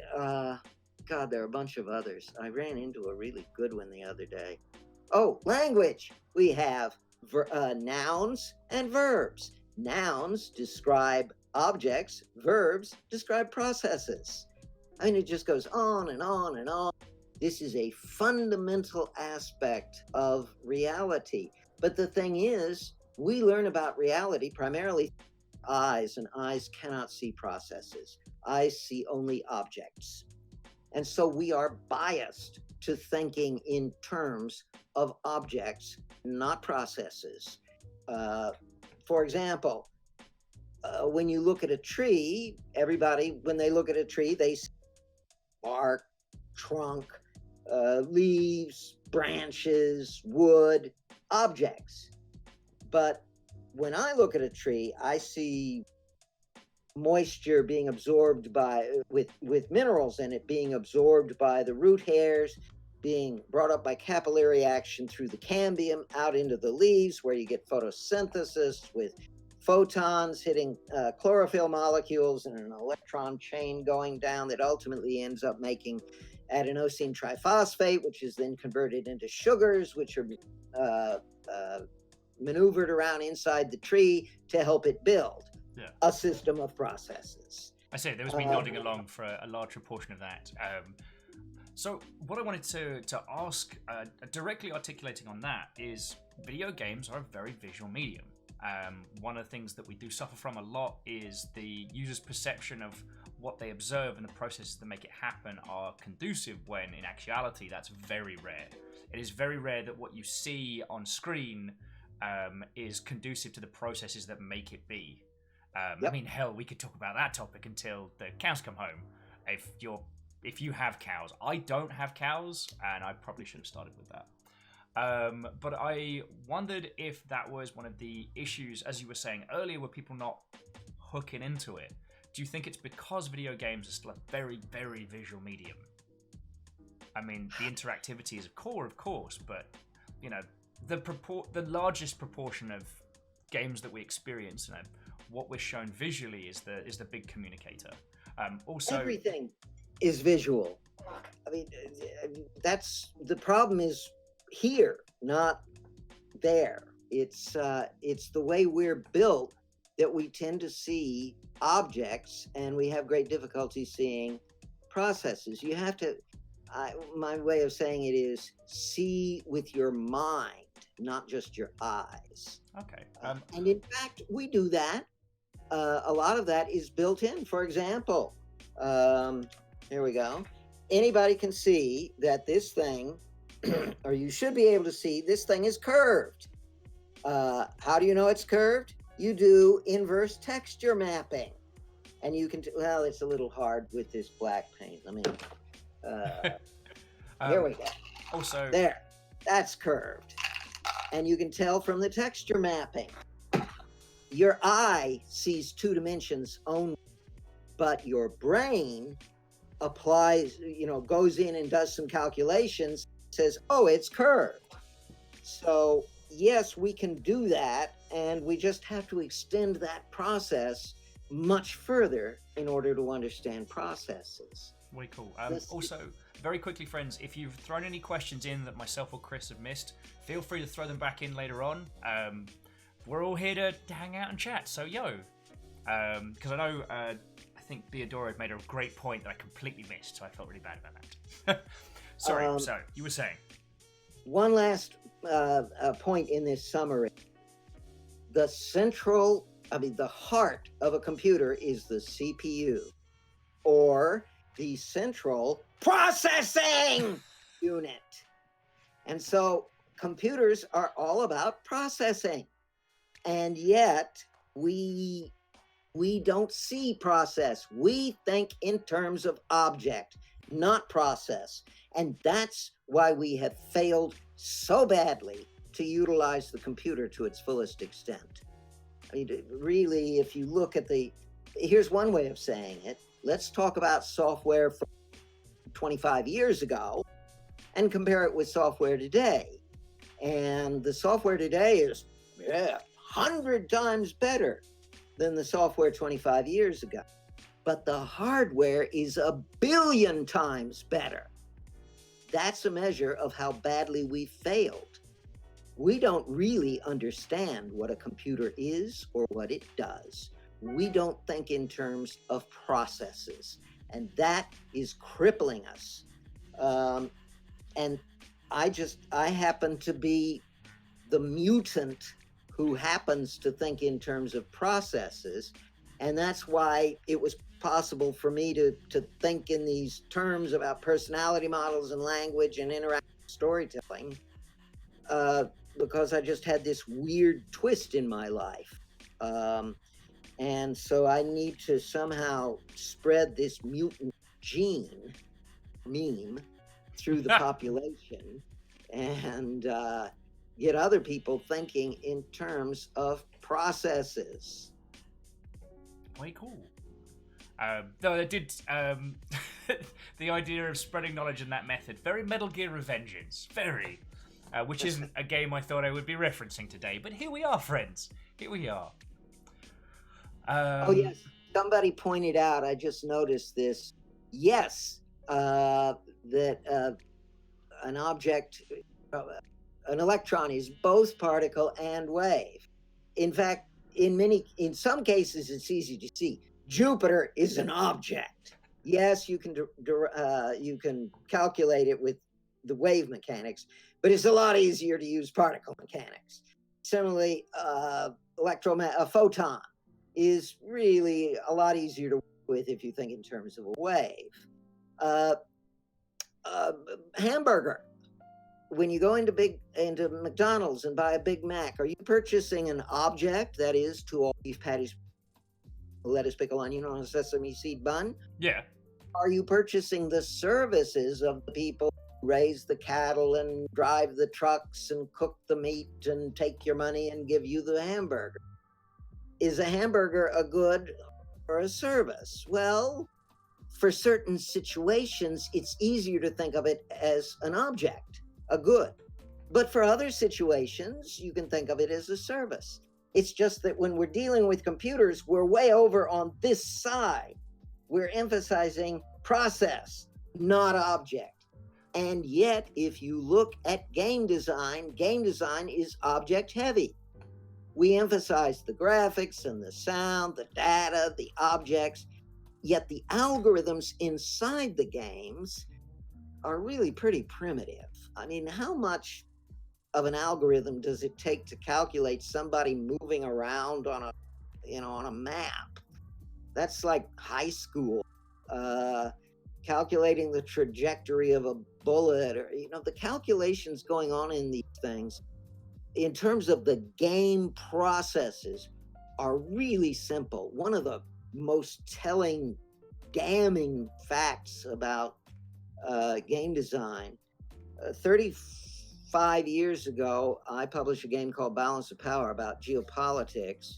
God, there are a bunch of others. I ran into a really good one the other day. Oh, language. We have nouns and verbs. Nouns describe objects. Verbs describe processes. I mean, it just goes on and on and on. This is a fundamental aspect of reality. But the thing is, we learn about reality primarily through eyes, and eyes cannot see processes. Eyes see only objects. And so we are biased to thinking in terms of objects, not processes. For example, when you look at a tree, everybody, when they look at a tree, they see bark, trunk, leaves, branches, wood, objects. But when I look at a tree, I see moisture being absorbed with minerals in it, being absorbed by the root hairs, being brought up by capillary action through the cambium out into the leaves, where you get photosynthesis with photons hitting chlorophyll molecules and an electron chain going down that ultimately ends up making adenosine triphosphate, which is then converted into sugars, which are maneuvered around inside the tree to help it build a system of processes. I say there was me nodding along for a large proportion of that. So what I wanted to ask, directly articulating on that, is video games are a very visual medium. One of the things that we do suffer from a lot is the user's perception of what they observe and the processes that make it happen are conducive, when in actuality that's very rare. It is very rare that what you see on screen is conducive to the processes that make it be. I mean, hell, we could talk about that topic until the cows come home. If you have cows, I don't have cows, and I probably should have started with that. But I wondered if that was one of the issues, as you were saying earlier, were people not hooking into it. Do you think it's because video games are still a very, very visual medium? I mean, the interactivity is a core, of course, but you know, the largest proportion of games that we experience, you know, what we're shown visually is the big communicator. Also, everything is visual. I mean, that's the problem, is here, not there. It's the way we're built that we tend to see objects, and we have great difficulty seeing processes. You have to, my way of saying it is, see with your mind, not just your eyes. Okay. And in fact, we do that. A lot of that is built in. For example, here we go. anybody can see that this thing, or you should be able to see this thing is curved. How do you know it's curved? You do inverse texture mapping. And you can, well, it's a little hard with this black paint. Let me, here we go. Also, There, that's curved. And you can tell from the texture mapping. Your eye sees 2 dimensions only, but your brain applies, goes in and does some calculations, says, oh, it's curved. So yes, we can do that, and we just have to extend that process much further in order to understand processes. way cool. Also, very quickly, friends, if you've thrown any questions in that myself or Chris have missed, feel free to throw them back in later on. We're all here to hang out and chat, so because I know I think Theodora had made a great point that I completely missed, so I felt really bad about that. Sorry, so you were saying. One last point in this summary. The heart of a computer is the CPU, or the central processing unit. And so computers are all about processing. And yet we don't see process. We think in terms of object, not process. And that's why we have failed so badly to utilize the computer to its fullest extent. I mean, really, if you look at here's one way of saying it. Let's talk about software from 25 years ago and compare it with software today. And the software today is 100 times better than the software 25 years ago. But the hardware is 1 billion times better. That's a measure of how badly we failed. We don't really understand what a computer is or what it does. We don't think in terms of processes, and that is crippling us. And I happen to be the mutant who happens to think in terms of processes, and that's why it was possible for me to think in these terms about personality models and language and interactive storytelling, because I just had this weird twist in my life. And so I need to somehow spread this mutant gene meme through the population and get other people thinking in terms of processes. Way cool. Though I did the idea of spreading knowledge in that method, very Metal Gear Revengeance, very, which isn't a game I thought I would be referencing today, but here we are, friends. Here we are. Oh yes, somebody pointed out. I just noticed this. Yes, that an object, an electron, is both particle and wave. In fact, in some cases, it's easy to see. Jupiter is an object. Yes, you can calculate it with the wave mechanics, but it's a lot easier to use particle mechanics. Similarly, a photon is really a lot easier to work with if you think in terms of a wave. Hamburger. When you go into McDonald's and buy a Big Mac, are you purchasing an object, that is, 2 all beef patties, lettuce, pickle, onion on a sesame seed bun? Yeah. Are you purchasing the services of the people who raise the cattle and drive the trucks and cook the meat and take your money and give you the hamburger? Is a hamburger a good or a service? Well, for certain situations, it's easier to think of it as an object, a good. But for other situations, you can think of it as a service. It's just that when we're dealing with computers, we're way over on this side. We're emphasizing process, not object. And yet, if you look at game design is object heavy. We emphasize the graphics and the sound, the data, the objects, yet the algorithms inside the games are really pretty primitive. I mean, how much of an algorithm does it take to calculate somebody moving around on a map? That's like high school. calculating the trajectory of a bullet, or the calculations going on in these things in terms of the game processes are really simple. One of the most telling, damning facts about game design, 35 years ago, I published a game called Balance of Power about geopolitics.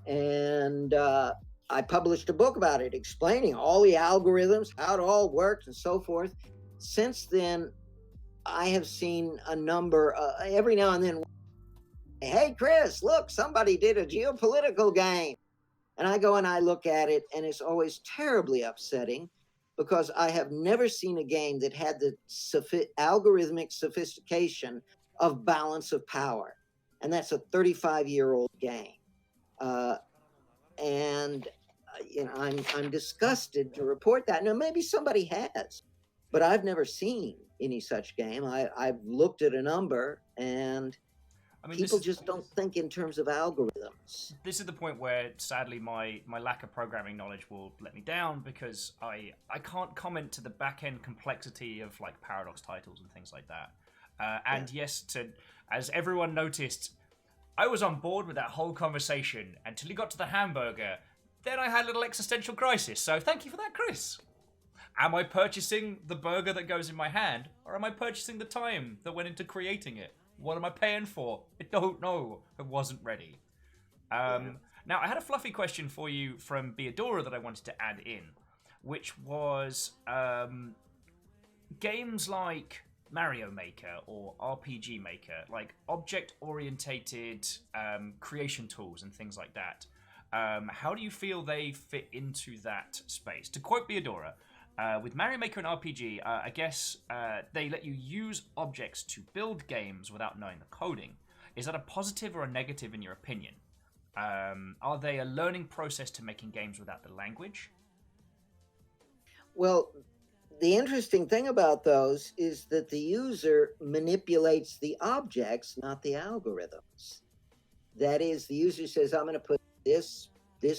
And I published a book about it, explaining all the algorithms, how it all works, and so forth. Since then, I have seen a number, every now and then, hey, Chris, look, somebody did a geopolitical game. And I go and I look at it, and it's always terribly upsetting because I have never seen a game that had the algorithmic sophistication of Balance of Power. And that's a 35-year-old game. I'm disgusted to report that. Now, maybe somebody has, but I've never seen any such game. I've looked at a number, and people just don't think in terms of algorithms. This is the point where, sadly, my lack of programming knowledge will let me down, because I can't comment to the back-end complexity of like paradox titles and things like that. Yes, as everyone noticed, I was on board with that whole conversation until he got to the hamburger. Then I had a little existential crisis, so thank you for that, Chris. Am I purchasing the burger that goes in my hand, or am I purchasing the time that went into creating it? What am I paying for? I don't know. I wasn't ready. Now, I had a fluffy question for you from Beadora that I wanted to add in, which was games like Mario Maker or RPG Maker, like object-orientated creation tools and things like that. How do you feel they fit into that space? To quote Beadora, with Mario Maker and RPG, I guess they let you use objects to build games without knowing the coding. Is that a positive or a negative in your opinion? Are they a learning process to making games without the language? Well, the interesting thing about those is that the user manipulates the objects, not the algorithms. That is, the user says, I'm going to put this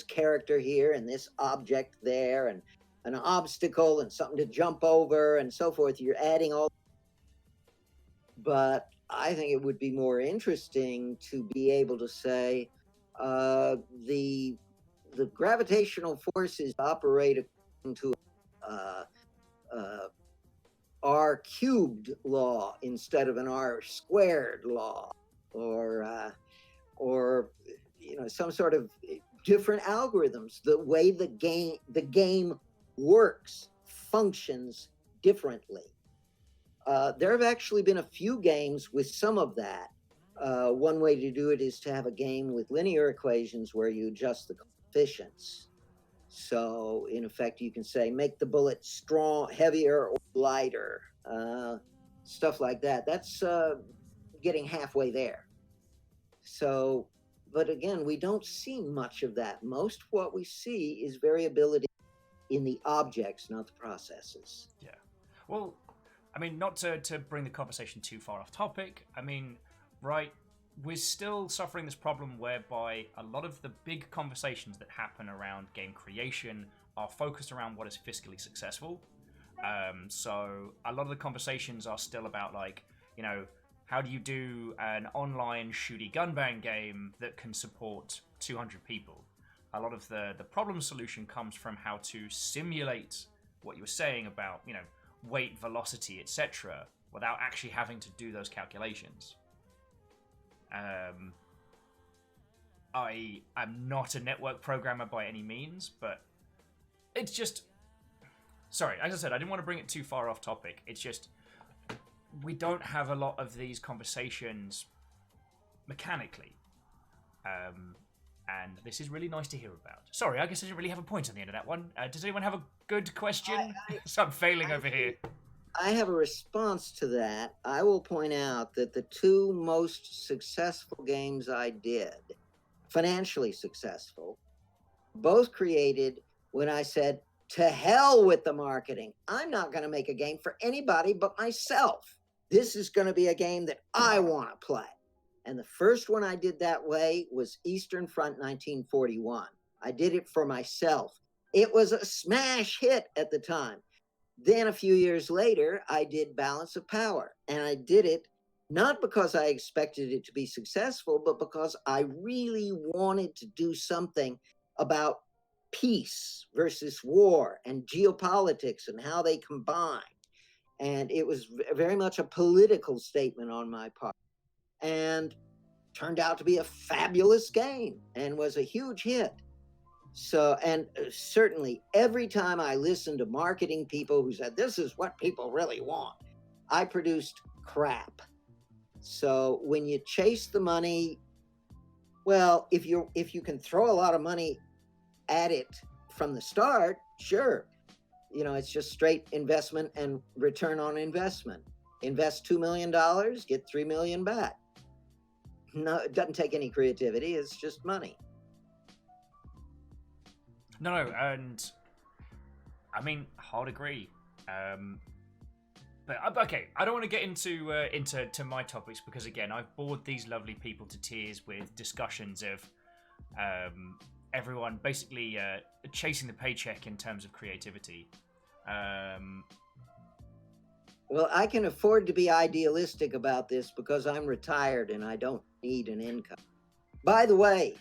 character here and this object there and an obstacle and something to jump over and so forth. You're adding all. But I think it would be more interesting to be able to say the gravitational forces operate according to R cubed law instead of an R squared law, or some sort of different algorithms. The way the game works, functions differently. There have actually been a few games with some of that. One way to do it is to have a game with linear equations where you adjust the coefficients. So in effect, you can say, make the bullet strong, heavier or lighter, stuff like that. That's getting halfway there. So, but again, we don't see much of that. Most of what we see is variability in the objects, not the processes. Yeah. Well, I mean, not to bring the conversation too far off topic, I mean, right, we're still suffering this problem whereby a lot of the big conversations that happen around game creation are focused around what is fiscally successful. So a lot of the conversations are still about, like, how do you do an online shooty gunbang game that can support 200 people? A lot of the problem solution comes from how to simulate what you were saying about, weight, velocity, etc., without actually having to do those calculations. I'm not a network programmer by any means, but it's just... Sorry, as I said, I didn't want to bring it too far off topic. It's just, we don't have a lot of these conversations mechanically. And this is really nice to hear about. Sorry, I guess I didn't really have a point on the end of that one. Does anyone have a good question? So I'm failing over here. I have a response to that. I will point out that the two most successful games I did, financially successful, both created when I said, to hell with the marketing. I'm not going to make a game for anybody but myself. This is going to be a game that I want to play. And the first one I did that way was Eastern Front 1941. I did it for myself. It was a smash hit at the time. Then a few years later, I did Balance of Power, and I did it not because I expected it to be successful, but because I really wanted to do something about peace versus war and geopolitics and how they combine. And it was very much a political statement on my part. And turned out to be a fabulous game and was a huge hit. So, and certainly every time I listened to marketing people who said, this is what people really want, I produced crap. So when you chase the money, well, if you can throw a lot of money at it from the start, sure. It's just straight investment and return on investment. Invest $2 million, get $3 million back. No, it doesn't take any creativity. It's just money. No, and I mean, hard agree. But okay, I don't want to get into my topics because again, I've bored these lovely people to tears with discussions of everyone basically chasing the paycheck in terms of creativity. Well, I can afford to be idealistic about this because I'm retired and I don't need an income. By the way,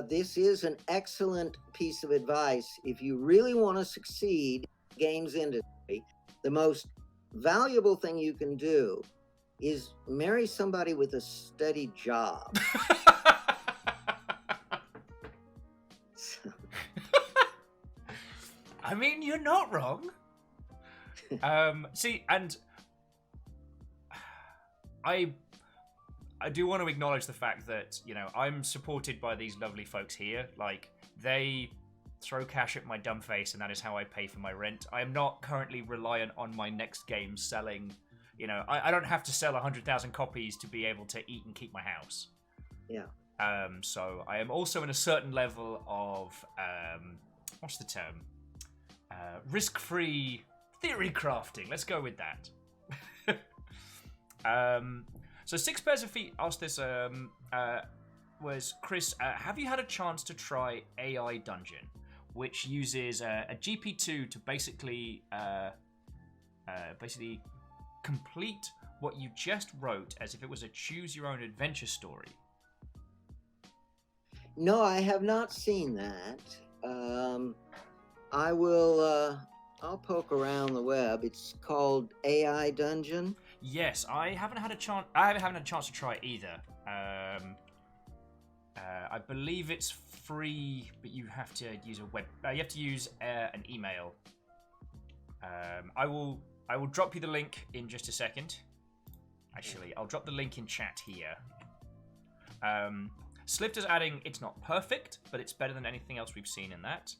this is an excellent piece of advice. If you really want to succeed in the games industry, the most valuable thing you can do is marry somebody with a steady job. I mean, you're not wrong. See, and I do want to acknowledge the fact that, I'm supported by these lovely folks here. Like, they throw cash at my dumb face, and that is how I pay for my rent. I am not currently reliant on my next game selling. I don't have to sell 100,000 copies to be able to eat and keep my house. Yeah. So I am also in a certain level of, what's the term? Risk-free theory crafting. Let's go with that. So Six Pairs of Feet asked this, was, Chris, have you had a chance to try AI Dungeon, which uses a GP2 to basically complete what you just wrote as if it was a choose-your-own-adventure story? No, I have not seen that. I will, I'll poke around the web. It's called AI Dungeon. Yes, I haven't had a chance. I haven't had a chance to try it either. I believe it's free, but you have to use you have to use an email. I will drop you the link in just a second. Actually, I'll drop the link in chat here. Slipped is adding, it's not perfect, but it's better than anything else we've seen in that.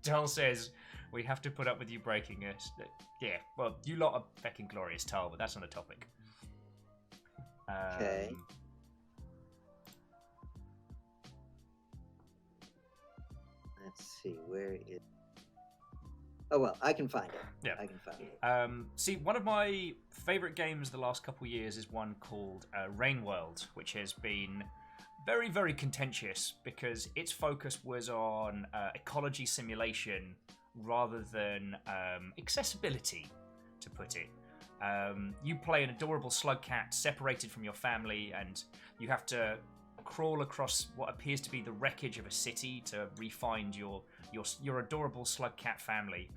Tull says, we have to put up with you breaking us. Yeah, well, you lot are fecking glorious, Tull, but that's not a topic. Okay. Let's see, where is... Oh, well, I can find it. Yeah. I can find it. See, one of my favorite games the last couple of years is one called Rain World, which has been very, very contentious because its focus was on ecology simulation rather than accessibility, to put it. You play an adorable slug cat separated from your family, and you have to crawl across what appears to be the wreckage of a city to re-find your adorable slug cat family.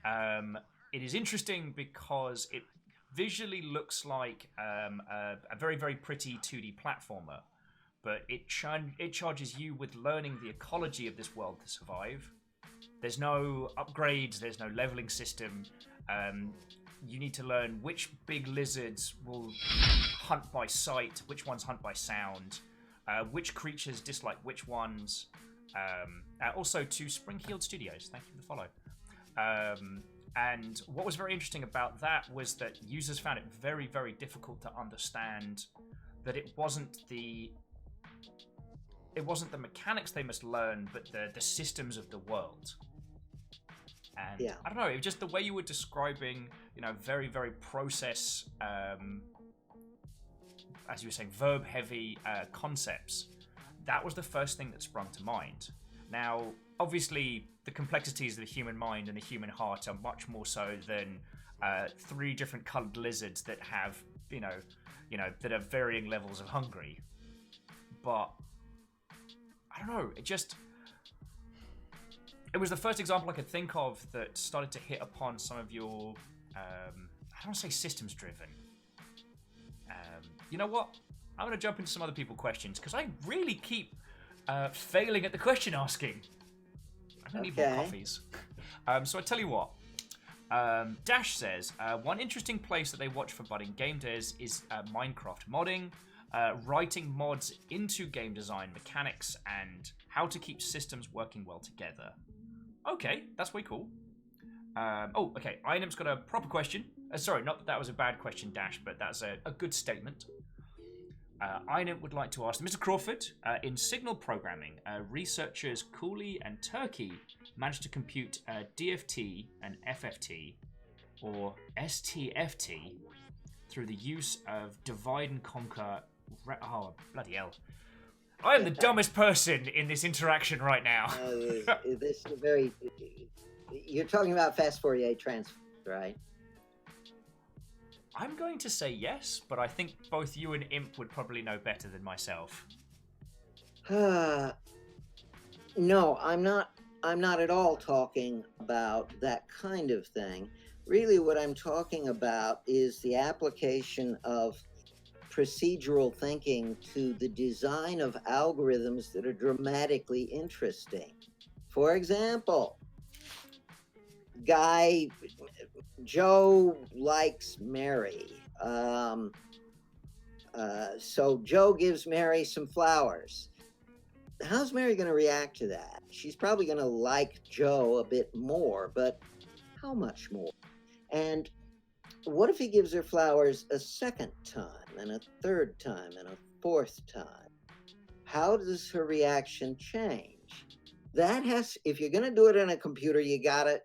It is interesting because it visually looks like a very, very pretty 2D platformer, but it charges you with learning the ecology of this world to survive. There's no upgrades, there's no leveling system. You need to learn which big lizards will hunt by sight, which ones hunt by sound, which creatures dislike which ones. Also to Spring-Heeled Studios, thank you for the follow. And what was very interesting about that was that users found it very, very difficult to understand that it wasn't the mechanics they must learn, but the systems of the world. And yeah. I don't know, it was just the way you were describing, very, very process, as you were saying, verb-heavy concepts. That was the first thing that sprung to mind. Now, obviously the complexities of the human mind and the human heart are much more so than 3 different coloured lizards that have, that have varying levels of hungry. But I don't know. It was the first example I could think of that started to hit upon some of your, I don't want to say systems driven. You know what? I'm going to jump into some other people's questions because I really keep failing at the question asking. I'm going to need more coffees. So I tell you what. Dash says, one interesting place that they watch for budding game devs is Minecraft modding, writing mods into game design mechanics, and how to keep systems working well together. Okay, that's way cool. Okay, Inam's got a proper question. Sorry, not that that was a bad question, Dash, but that's a good statement. Inam would like to ask, Mr. Crawford, in signal programming, researchers Cooley and Turkey managed to compute DFT and FFT, or STFT, through the use of divide and conquer. Oh, bloody hell. I am the dumbest person in this interaction right now. This is very. You're talking about fast Fourier transfer, right? I'm going to say yes, but I think both you and Imp would probably know better than myself. No, I'm not at all talking about that kind of thing. Really, what I'm talking about is the application of procedural thinking to the design of algorithms that are dramatically interesting. For example, Joe likes Mary. So Joe gives Mary some flowers. How's Mary going to react to that? She's probably going to like Joe a bit more, but how much more? And what if he gives her flowers a second time, and a third time, and a fourth time? How does her reaction change? If you're going to do it in a computer, you got to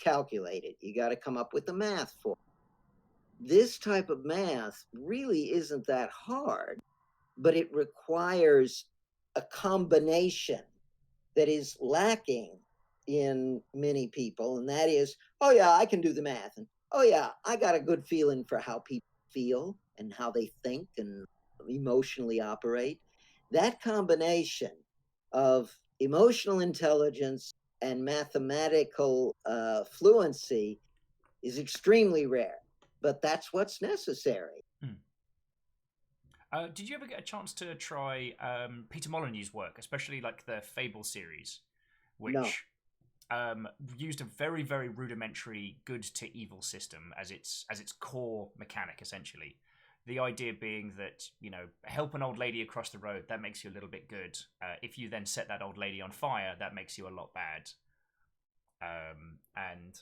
calculate it. You got to come up with the math for it. This type of math really isn't that hard, but it requires a combination that is lacking in many people, and that is, oh yeah, I can do the math, and oh yeah, I got a good feeling for how people feel and how they think and emotionally operate. That combination of emotional intelligence and mathematical fluency is extremely rare, but that's what's necessary. Did you ever get a chance to try Peter Molyneux's work, especially like the Fable series, which used a very, very rudimentary good to evil system as its core mechanic, essentially? The idea being that, help an old lady across the road, that makes you a little bit good. If you then set that old lady on fire, that makes you a lot bad. And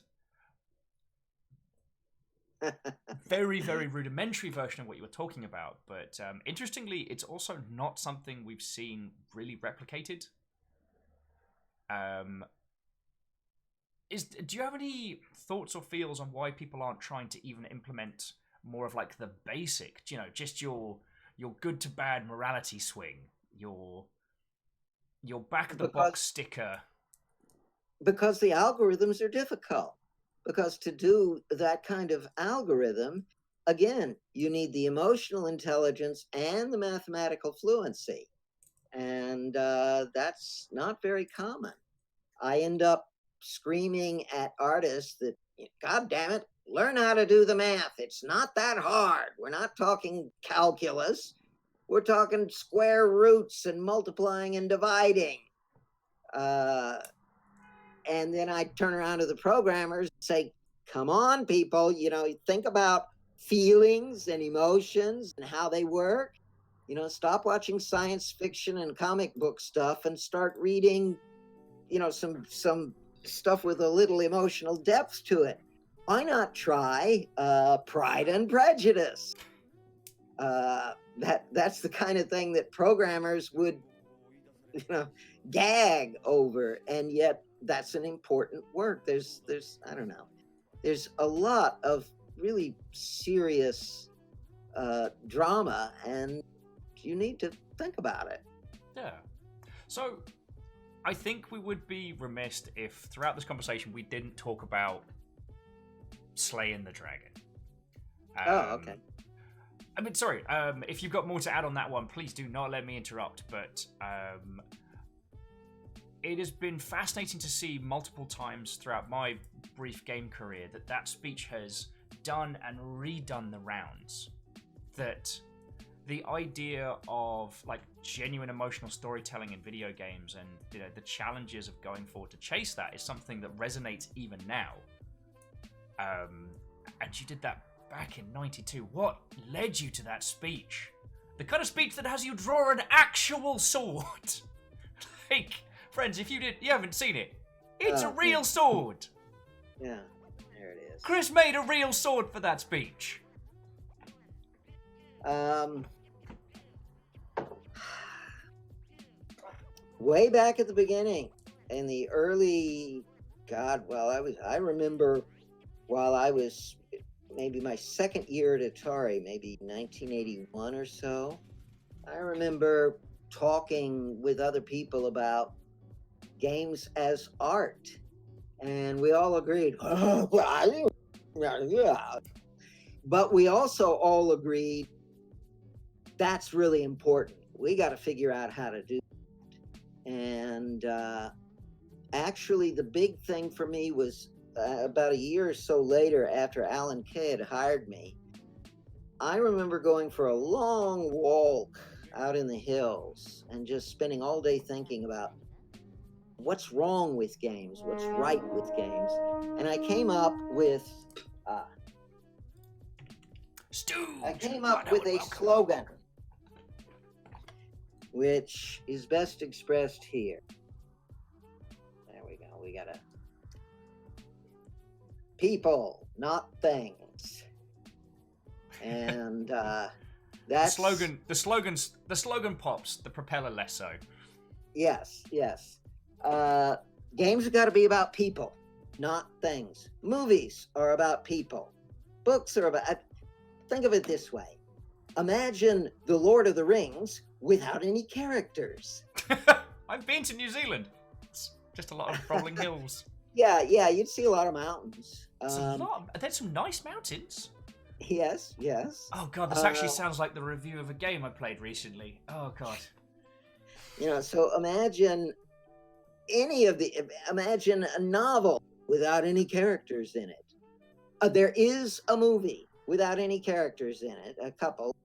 very, very rudimentary version of what you were talking about. But interestingly, it's also not something we've seen really replicated. Do you have any thoughts or feels on why people aren't trying to even implement more of like the basic, just your good to bad morality swing, your back of the box sticker? Because the algorithms are difficult. Because to do that kind of algorithm, again, you need the emotional intelligence and the mathematical fluency. And that's not very common. I end up screaming at artists that, God damn it, learn how to do the math. It's not that hard. We're not talking calculus. We're talking square roots and multiplying and dividing. And then I turn around to the programmers and say, come on, people, think about feelings and emotions and how they work. Stop watching science fiction and comic book stuff and start reading, some stuff with a little emotional depth to it. Why not try Pride and Prejudice? That's the kind of thing that programmers would, gag over, and yet that's an important work. There's I don't know. There's a lot of really serious drama, and you need to think about it. Yeah. So I think we would be remiss if throughout this conversation we didn't talk about slaying the dragon. Okay. I mean, sorry. If you've got more to add on that one, please do not let me interrupt. But it has been fascinating to see multiple times throughout my brief game career that speech has done and redone the rounds. That the idea of like genuine emotional storytelling in video games and the challenges of going forward to chase that is something that resonates even now. And you did that back in '92. What led you to that speech? The kind of speech that has you draw an actual sword. Like, friends, if you haven't seen it, it's a real sword. Yeah, there it is. Chris made a real sword for that speech. Way back at the beginning, in the early, I remember while I was maybe my second year at Atari, maybe 1981 or so, I remember talking with other people about games as art. And we all agreed, but we also all agreed that's really important. We got to figure out how to do it. And actually, the big thing for me was about a year or so later, after Alan Kay had hired me, I remember going for a long walk out in the hills and just spending all day thinking about what's wrong with games, what's right with games. And I came up with a slogan, which is best expressed here. There we go. We got people, not things. And that's the slogan pops, the propeller less so. Yes. Games have got to be about people, not things. Movies are about people. Books are about... Think of it this way. Imagine The Lord of the Rings without any characters. I've been to New Zealand. It's just a lot of rolling hills. Yeah, you'd see a lot of mountains. There's some nice mountains. Yes. Oh god, this actually sounds like the review of a game I played recently. Oh god. So imagine imagine a novel without any characters in it. There is a movie without any characters in it, a couple.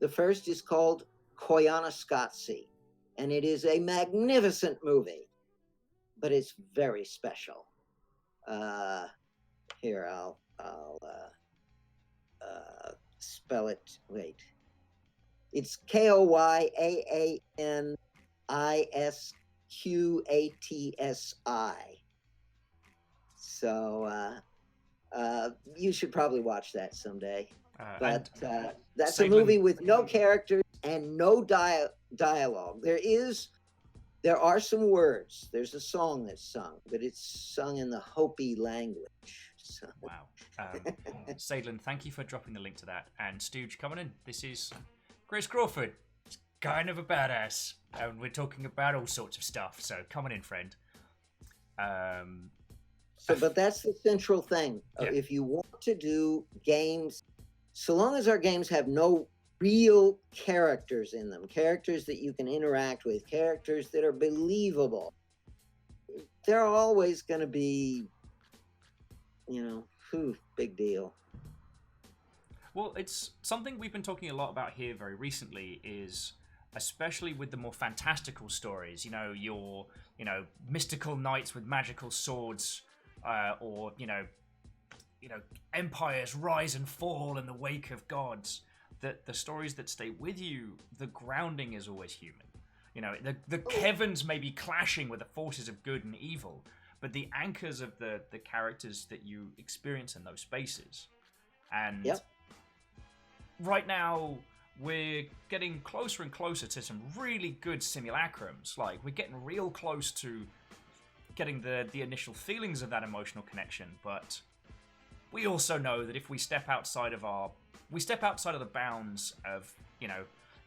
The first is called Koyaanisqatsi, and it is a magnificent movie, but it's very special. Here, I'll spell it. Wait. It's Koyaanisqatsi. So you should probably watch that someday. But that's a movie with no characters and no dialogue. There are some words. There's a song that's sung, but it's sung in the Hopi language. So. Wow. Sadlin, thank you for dropping the link to that. And Stooge, coming in. This is Chris Crawford. It's kind of a badass. And we're talking about all sorts of stuff. So coming in, friend. But that's the central thing. Yeah. If you want to do games, so long as our games have no real characters in them, characters that you can interact with, characters that are believable, they're always going to be, big deal. Well, it's something we've been talking a lot about here very recently, is especially with the more fantastical stories, your mystical knights with magical swords, or empires rise and fall in the wake of gods. That the stories that stay with you, the grounding is always human. The Kevins may be clashing with the forces of good and evil, but the anchors of the characters that you experience in those spaces. And right now, we're getting closer and closer to some really good simulacrums. Like, we're getting real close to getting the initial feelings of that emotional connection, but we also know that if we step outside of the bounds of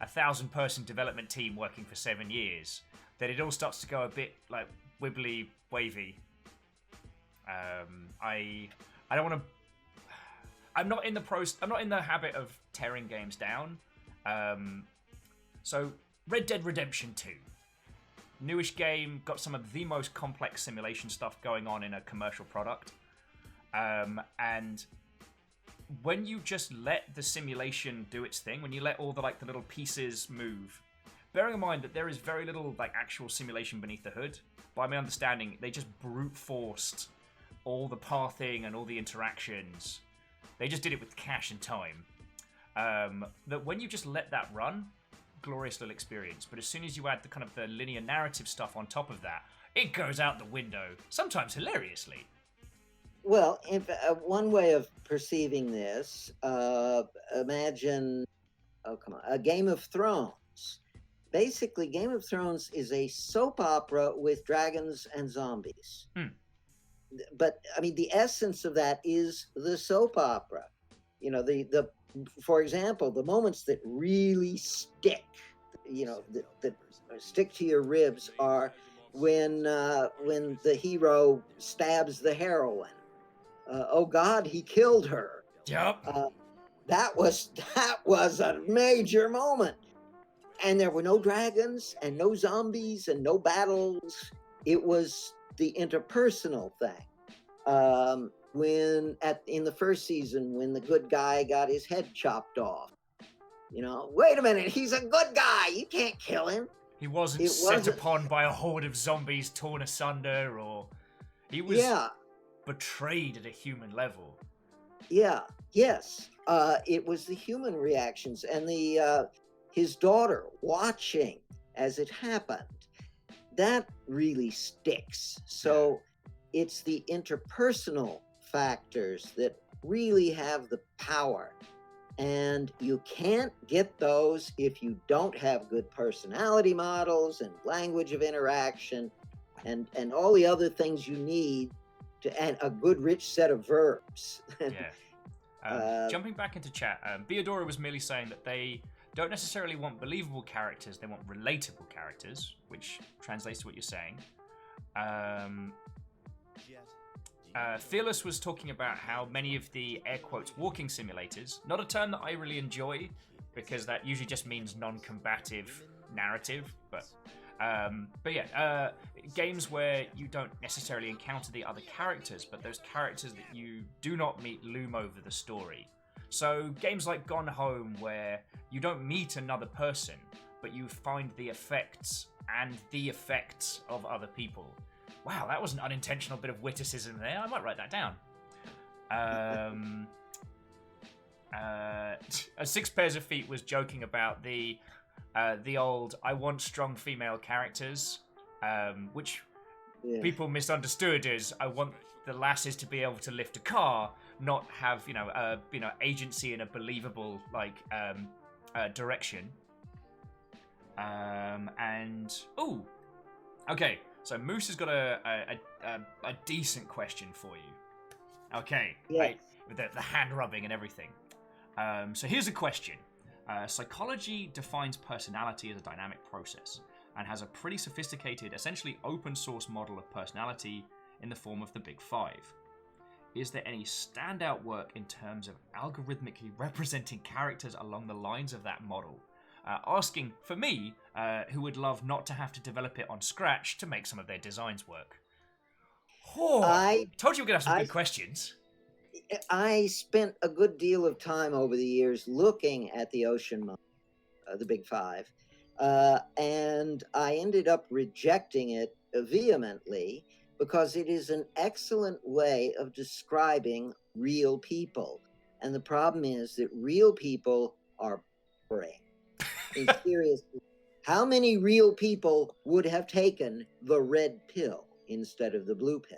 1,000-person development team working for 7 years, then it all starts to go a bit like wibbly wavy. I don't want to. I'm not in the habit of tearing games down. So Red Dead Redemption 2, newish game, got some of the most complex simulation stuff going on in a commercial product, and when you just let the simulation do its thing, when you let all the little pieces move, bearing in mind that there is very little actual simulation beneath the hood. By my understanding, they just brute forced all the pathing and all the interactions. They just did it with cash and time. That when you just let that run, glorious little experience. But as soon as you add the linear narrative stuff on top of that, it goes out the window, sometimes hilariously. Well, one way of perceiving this, imagine, a Game of Thrones. Basically, Game of Thrones is a soap opera with dragons and zombies. But I mean, the essence of that is the soap opera. For example, the moments that really stick, that stick to your ribs are when the hero stabs the heroine. Oh God, he killed her. Yep. That was a major moment. And there were no dragons and no zombies and no battles. It was the interpersonal thing. In the first season, when the good guy got his head chopped off, wait a minute, he's a good guy. You can't kill him. He wasn't set upon by a horde of zombies torn asunder, or he was betrayed at a human level. Yes. It was the human reactions and his daughter watching as it happened. That really sticks. So it's the interpersonal factors that really have the power. And you can't get those if you don't have good personality models and language of interaction and all the other things you need and a good rich set of verbs. Jumping back into chat, Beodora was merely saying that they don't necessarily want believable characters, they want relatable characters, which translates to what you're saying. Fearless was talking about how many of the air quotes walking simulators, not a term that I really enjoy because that usually just means non-combative narrative, but games where you don't necessarily encounter the other characters, but those characters that you do not meet loom over the story. So games like Gone Home, where you don't meet another person, but you find the effects of other people. Wow, that was an unintentional bit of witticism there. I might write that down. Six Pairs of Feet was joking about the old "I want strong female characters," which people misunderstood as "I want the lasses to be able to lift a car, not have agency in a believable direction." Okay. So Moose has got a decent question for you. Okay, right, with the hand rubbing and everything. So here's a question. Psychology defines personality as a dynamic process and has a pretty sophisticated, essentially open source model of personality in the form of the Big Five. Is there any standout work in terms of algorithmically representing characters along the lines of that model? Asking for me, who would love not to have to develop it on scratch to make some of their designs work. I told you we're going to have some good questions. I spent a good deal of time over the years looking at the ocean model, the Big Five, and I ended up rejecting it vehemently because it is an excellent way of describing real people. And the problem is that real people are boring. Seriously, how many real people would have taken the red pill instead of the blue pill?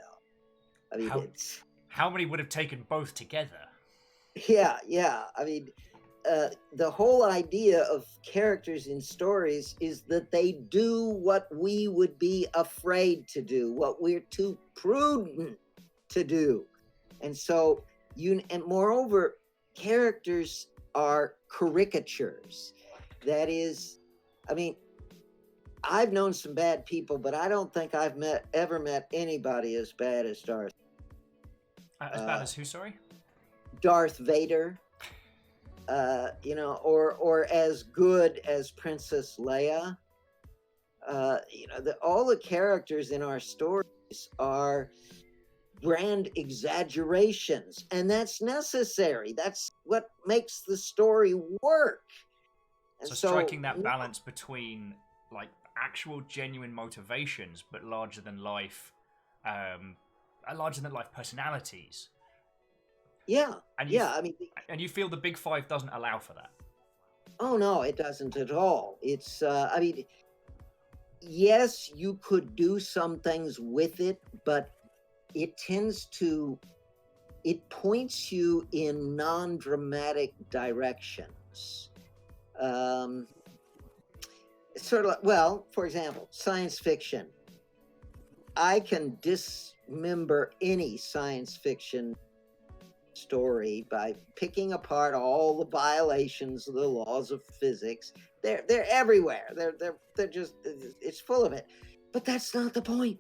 I mean, how many would have taken both together? Yeah. I mean, the whole idea of characters in stories is that they do what we would be afraid to do, what we're too prudent to do. And so, and moreover, characters are caricatures. that is, I mean, I've known some bad people, but I don't think I've ever met anybody as bad as Darth. As bad as who? Sorry. Darth Vader. Or as good as Princess Leia. All the characters in our stories are grand exaggerations, and that's necessary. That's what makes the story work. And so striking that balance between like actual genuine motivations, but larger than life personalities. Yeah, and you feel the Big Five doesn't allow for that. Oh no, it doesn't at all. It's yes, you could do some things with it, but it points you in non-dramatic directions. Sort of like, well, for example, science fiction. I can dismember any science fiction story by picking apart all the violations of the laws of physics. They're everywhere. They're just, it's full of it. But that's not the point.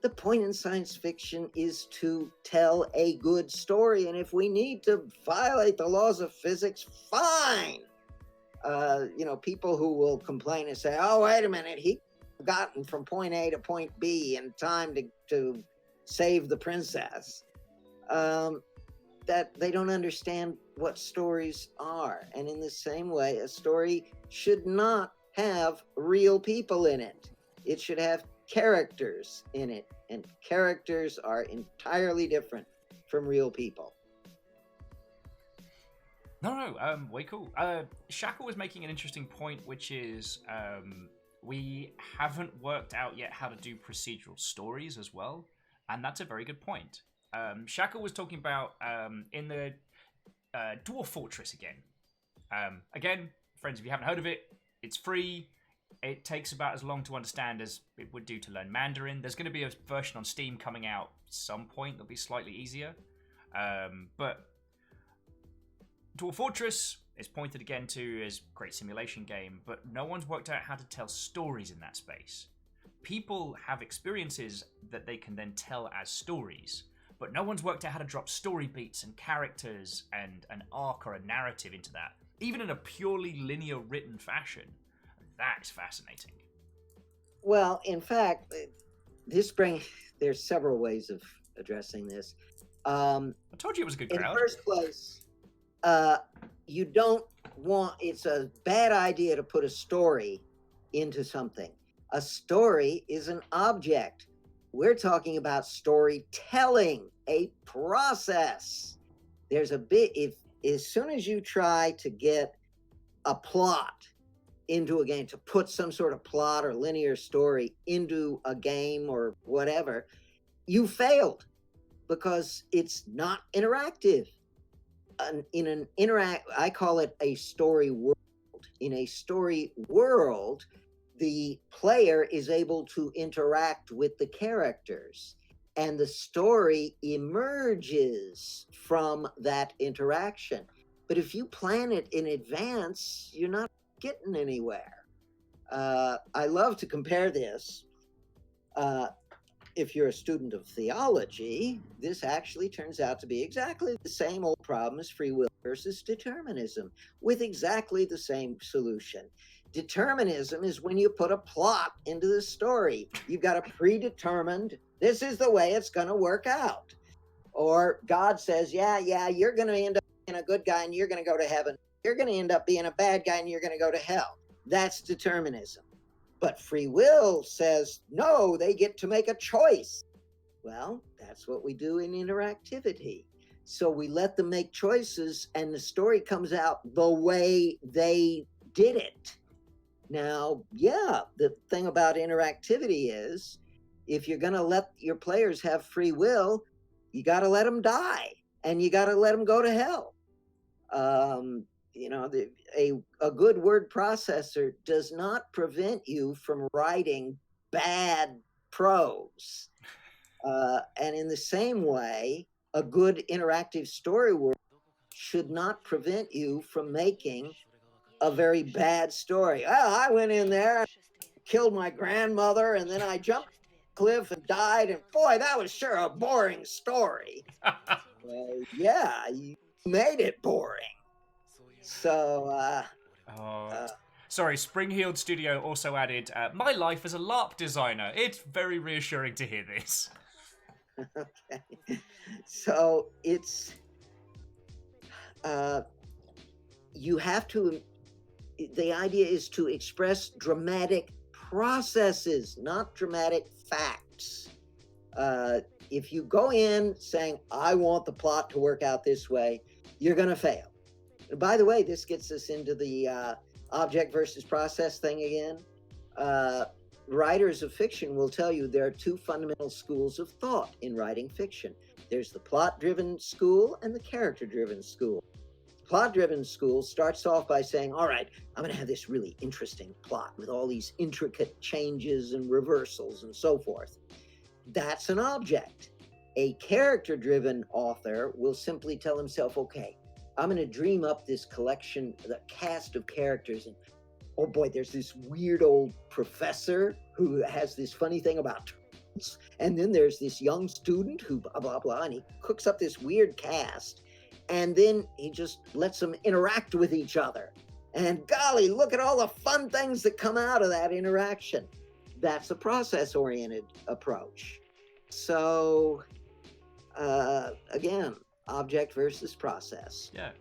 The point in science fiction is to tell a good story, and if we need to violate the laws of physics, fine. People who will complain and say, "Oh, wait a minute, he gotten from point A to point B in time to save the princess." That they don't understand what stories are. And in the same way, a story should not have real people in it. It should have characters in it, and characters are entirely different from real people. No, way cool. Shackle was making an interesting point, which is we haven't worked out yet how to do procedural stories as well, and that's a very good point. Shackle was talking about in the Dwarf Fortress again. Again, friends, if you haven't heard of it, it's free. It takes about as long to understand as it would do to learn Mandarin. There's going to be a version on Steam coming out at some point that'll be slightly easier. But Dwarf Fortress is pointed again to as a great simulation game, but no one's worked out how to tell stories in that space. People have experiences that they can then tell as stories, but no one's worked out how to drop story beats and characters and an arc or a narrative into that, even in a purely linear written fashion. That's fascinating. Well, in fact, there's several ways of addressing this. I told you it was a good crowd. In the first place, it's a bad idea to put a story into something. A story is an object. We're talking about storytelling, a process. There's as soon as you try to get a plot into a game, to put some sort of plot or linear story into a game or whatever, you failed because it's not interactive. I call it a story world. In a story world, the player is able to interact with the characters, and the story emerges from that interaction. But if you plan it in advance, you're not getting anywhere. I love to compare this. If you're a student of theology, this actually turns out to be exactly the same old problem as free will versus determinism, with exactly the same solution. Determinism is when you put a plot into the story. You've got a predetermined, this is the way it's going to work out. Or God says, yeah, you're going to end up being a good guy and you're going to go to heaven. You're going to end up being a bad guy and you're going to go to hell. That's determinism. But free will says, no, they get to make a choice. Well, that's what we do in interactivity. So we let them make choices and the story comes out the way they did it. Now, yeah, the thing about interactivity is if you're going to let your players have free will, you got to let them die and you got to let them go to hell. A good word processor does not prevent you from writing bad prose. And in the same way, a good interactive story world should not prevent you from making a very bad story. Well, I went in there, killed my grandmother, and then I jumped a cliff and died. And boy, that was sure a boring story. Yeah, you made it boring. So, sorry, Spring-Heeled Studio also added, my life as a LARP designer. It's very reassuring to hear this. Okay. So it's, you have to, the idea is to express dramatic processes, not dramatic facts. If you go in saying, I want the plot to work out this way, you're going to fail. And by the way, this gets us into the object versus process thing again. Writers of fiction will tell you there are two fundamental schools of thought in writing fiction. There's the plot-driven school and the character-driven school. Plot-driven school starts off by saying, all right, I'm going to have this really interesting plot with all these intricate changes and reversals and so forth. That's an object. A character-driven author will simply tell himself, okay, I'm going to dream up this collection, the cast of characters, and oh boy, there's this weird old professor who has this funny thing about turtles, and then there's this young student who blah, blah, blah, and he cooks up this weird cast, and then he just lets them interact with each other. And golly, look at all the fun things that come out of that interaction. That's a process-oriented approach. So, again, object versus process. Yeah.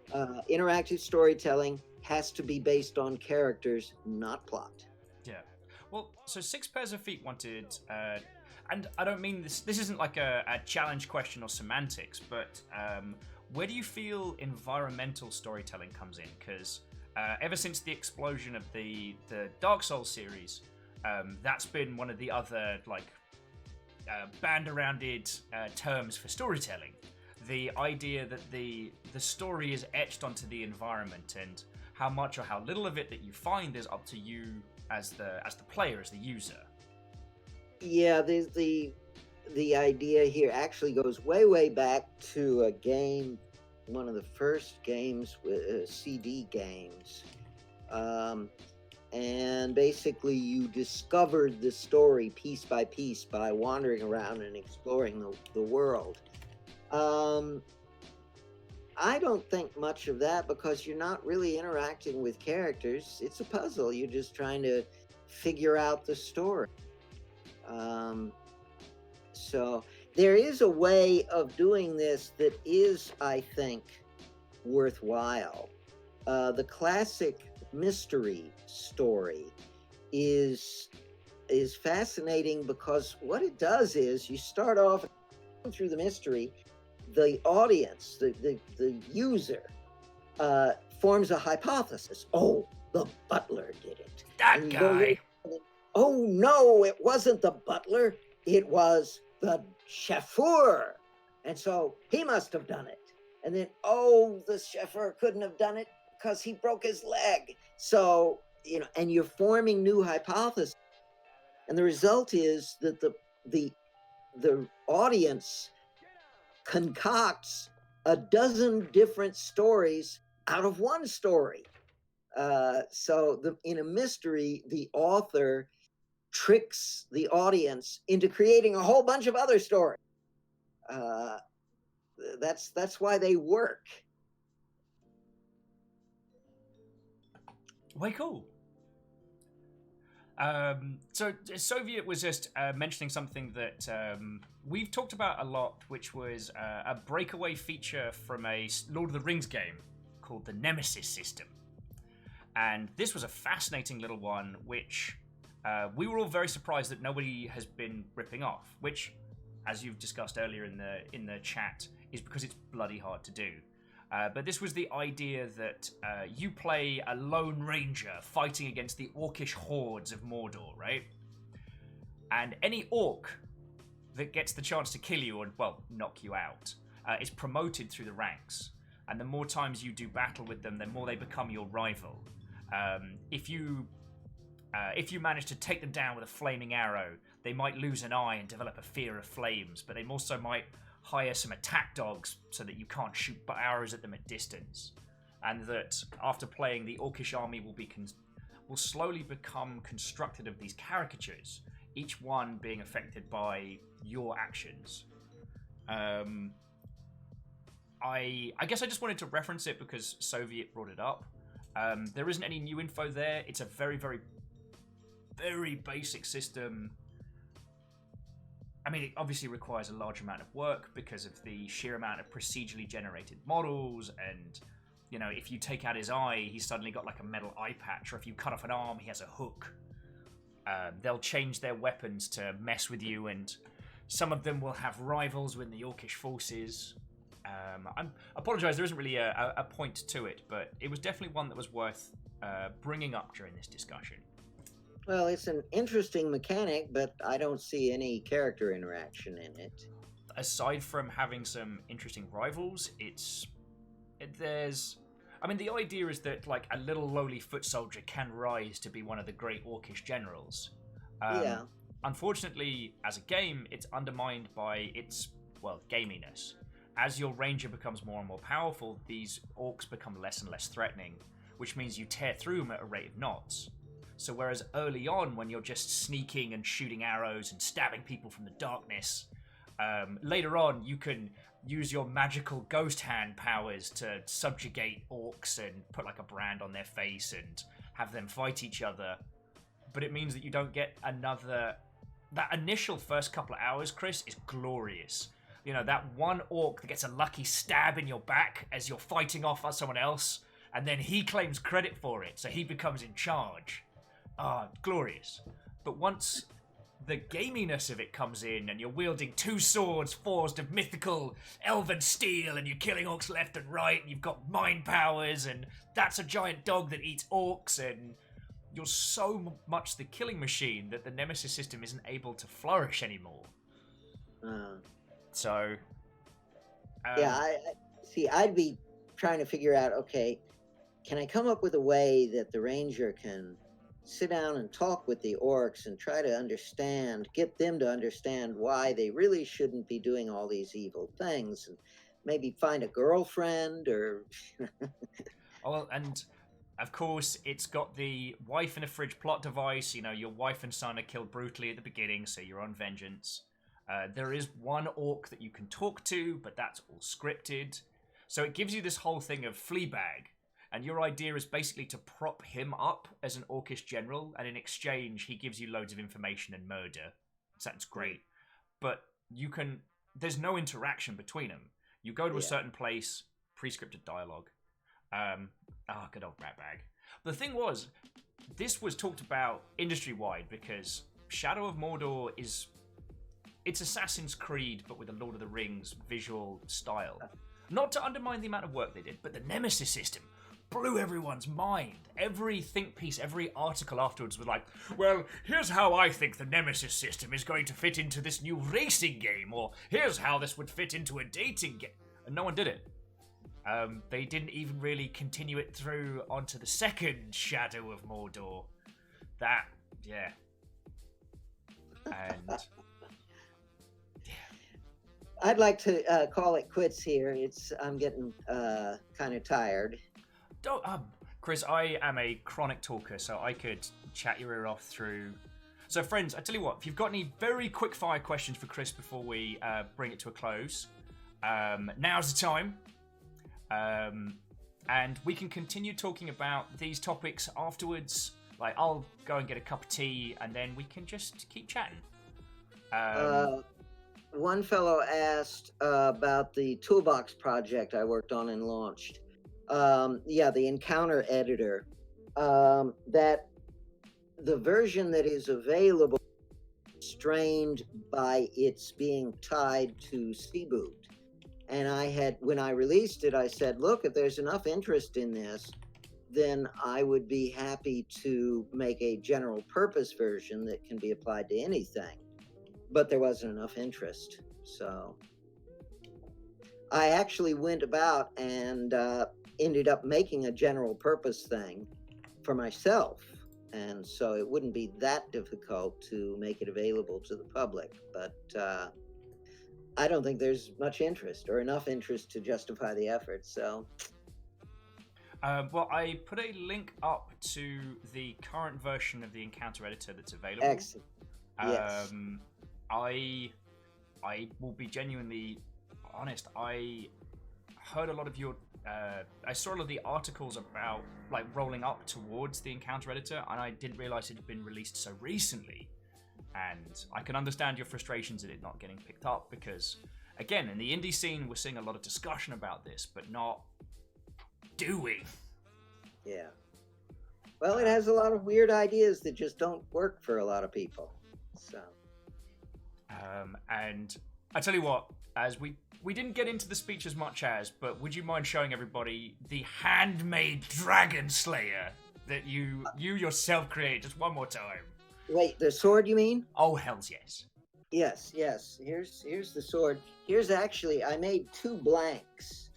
Interactive storytelling has to be based on characters, not plot. Yeah. Well, so Six Pairs of Feet wanted, and I don't mean this isn't like a challenge question or semantics, but where do you feel environmental storytelling comes in? Because ever since the explosion of the Dark Souls series, that's been one of the other band-arounded terms for storytelling. The idea that the story is etched onto the environment, and how much or how little of it that you find is up to you as the player, as the user. Yeah, the idea here actually goes way back to a game, one of the first games, CD games. And basically you discovered the story piece by piece by wandering around and exploring the world. I don't think much of that because you're not really interacting with characters. It's a puzzle. You're just trying to figure out the story. So there is a way of doing this that is, I think, worthwhile. The classic mystery story is fascinating because what it does is you start off through the mystery, the audience, the user, forms a hypothesis. Oh, the butler did it. That guy. Oh no, it wasn't the butler. It was the chauffeur. And so he must have done it. And then, oh, the chauffeur couldn't have done it because he broke his leg. So, and you're forming new hypotheses. And the result is that the audience concocts a dozen different stories out of one story. So in a mystery, the author tricks the audience into creating a whole bunch of other stories. That's why they work. Way cool. So Soviet was just mentioning something that we've talked about a lot, which was a breakaway feature from a Lord of the Rings game called the Nemesis system. And this was a fascinating little one, which we were all very surprised that nobody has been ripping off, which, as you've discussed earlier in the chat, is because it's bloody hard to do. But this was the idea that you play a lone ranger fighting against the orcish hordes of Mordor, right? And any orc that gets the chance to kill you or, well, knock you out is promoted through the ranks. And the more times you do battle with them, the more they become your rival. If you manage to take them down with a flaming arrow, they might lose an eye and develop a fear of flames, but they also might hire some attack dogs so that you can't shoot arrows at them at distance. and that after playing, the Orcish army will slowly become constructed of these caricatures, each one being affected by your actions. I guess I just wanted to reference it because Soviet brought it up. There isn't any new info there. It's a very, very, very basic system. I mean, it obviously requires a large amount of work because of the sheer amount of procedurally generated models, and, you know, if you take out his eye, he's suddenly got like a metal eye patch, or if you cut off an arm, he has a hook. They'll change their weapons to mess with you, and some of them will have rivals within the Orcish forces. I apologise, there isn't really a point to it, but it was definitely one that was worth bringing up during this discussion. Well, it's an interesting mechanic, but I don't see any character interaction in it. Aside from having some interesting rivals, I mean, the idea is that, like, a little lowly foot soldier can rise to be one of the great Orcish generals. Yeah. Unfortunately, as a game, it's undermined by its, well, gaminess. As your ranger becomes more and more powerful, these orcs become less and less threatening, which means you tear through them at a rate of knots. So whereas early on, when you're just sneaking and shooting arrows and stabbing people from the darkness, later on you can use your magical ghost hand powers to subjugate orcs and put like a brand on their face and have them fight each other. But it means that you don't get another... That initial first couple of hours, Chris, is glorious. You know, that one orc that gets a lucky stab in your back as you're fighting off someone else, and then he claims credit for it, so he becomes in charge. Ah, glorious. But once the gaminess of it comes in, and you're wielding two swords forged of mythical elven steel, and you're killing orcs left and right, and you've got mind powers, and that's a giant dog that eats orcs, and you're so much the killing machine that the Nemesis system isn't able to flourish anymore. So... yeah, I see, I'd be trying to figure out, okay, can I come up with a way that the ranger can sit down and talk with the orcs and try to get them to understand why they really shouldn't be doing all these evil things, and maybe find a girlfriend or... Oh, well, and of course, it's got the wife in a fridge plot device. You know, your wife and son are killed brutally at the beginning, so you're on vengeance. There is one orc that you can talk to, but that's all scripted. So it gives you this whole thing of Fleabag, and your idea is basically to prop him up as an Orcish general, and in exchange, he gives you loads of information and murder. Sounds great. But there's no interaction between them. You go to a certain place, pre-scripted dialogue. Good old Ratbag. The thing was, this was talked about industry-wide because Shadow of Mordor it's Assassin's Creed, but with a Lord of the Rings visual style. Not to undermine the amount of work they did, but the Nemesis system blew everyone's mind. Every think piece, every article afterwards was like, well, here's how I think the Nemesis system is going to fit into this new racing game, or here's how this would fit into a dating game. And no one did it. They didn't even really continue it through onto the second Shadow of Mordor. And... I'd like to call it quits here. I'm getting kind of tired. Don't, Chris, I am a chronic talker, so I could chat your ear off through. So, friends, I tell you what, if you've got any very quick fire questions for Chris before we bring it to a close, now's the time. And we can continue talking about these topics afterwards. Like, I'll go and get a cup of tea, and then we can just keep chatting. One fellow asked about the Toolbox project I worked on and launched. The Encounter editor. That the version that is available is strained by its being tied to cboot. And when I released it, I said, look, if there's enough interest in this, then I would be happy to make a general purpose version that can be applied to anything. But there wasn't enough interest. So I actually went about and ended up making a general purpose thing for myself. And so it wouldn't be that difficult to make it available to the public. But I don't think there's much interest or enough interest to justify the effort. So Well, I put a link up to the current version of the encounter editor that's available. Excellent. Yes. I will be genuinely honest. I heard a lot of your. I saw a lot of the articles about like rolling up towards the encounter editor, and I didn't realize it had been released so recently. And I can understand your frustrations at it not getting picked up because, again, in the indie scene, we're seeing a lot of discussion about this, but not doing. Yeah. Well, it has a lot of weird ideas that just don't work for a lot of people. So. And I tell you what, as we didn't get into the speech as much as, but would you mind showing everybody the handmade dragon slayer that you yourself created just one more time? Wait, the sword you mean? Oh, hells yes. Yes. Here's the sword. Here's actually, I made 2 blanks,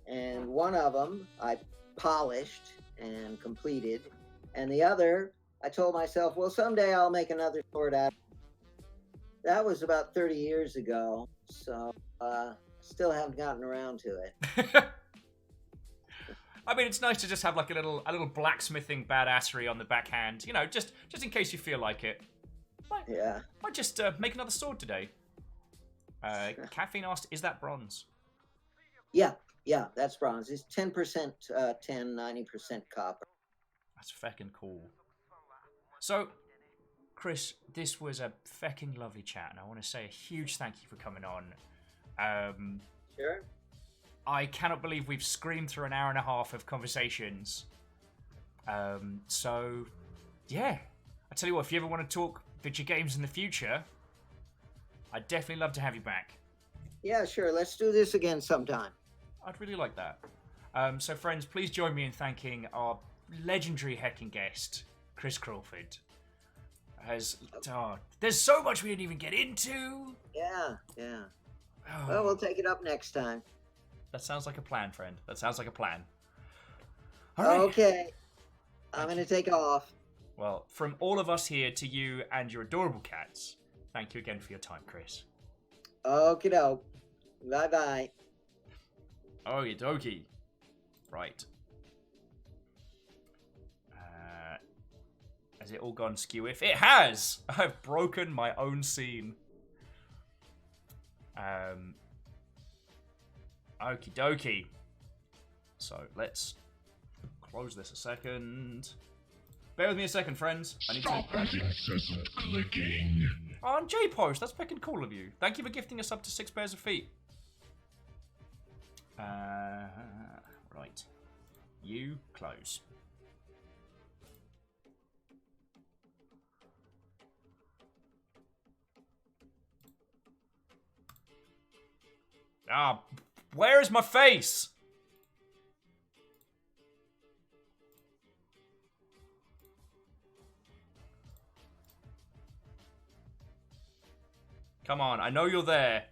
and one of them I polished and completed, and the other I told myself, well, someday I'll make another sword out. That was about 30 years ago, so still haven't gotten around to it. I mean, it's nice to just have like a little blacksmithing badassery on the backhand, you know, just in case you feel like it. Might just make another sword today. Caffeine asked, is that bronze? Yeah, that's bronze. It's 10% tin, 90% copper. That's feckin' cool. So, Chris, this was a feckin' lovely chat, and I want to say a huge thank you for coming on. Sure. I cannot believe we've screamed through an hour and a half of conversations. So, yeah. I tell you what, if you ever want to talk video games in the future, I'd definitely love to have you back. Yeah, sure. Let's do this again sometime. I'd really like that. So, friends, please join me in thanking our legendary hecking guest, Chris Crawford. There's so much we didn't even get into. Yeah. Oh. Well, we'll take it up next time. That sounds like a plan, friend. That sounds like a plan. All right. Okay. I'm going to take off. Well, from all of us here to you and your adorable cats, thank you again for your time, Chris. Okie doke. Bye-bye. Okie dokie. Right. Has it all gone skew? If it has, I've broken my own scene. Okie dokie. So let's close this a second. Bear with me a second, friends. I need Stop that incessant clicking. Oh, and J-Post, that's fucking cool of you. Thank you for gifting us up to 6 pairs of feet. Right. You close. Ah, where is my face? Come on, I know you're there.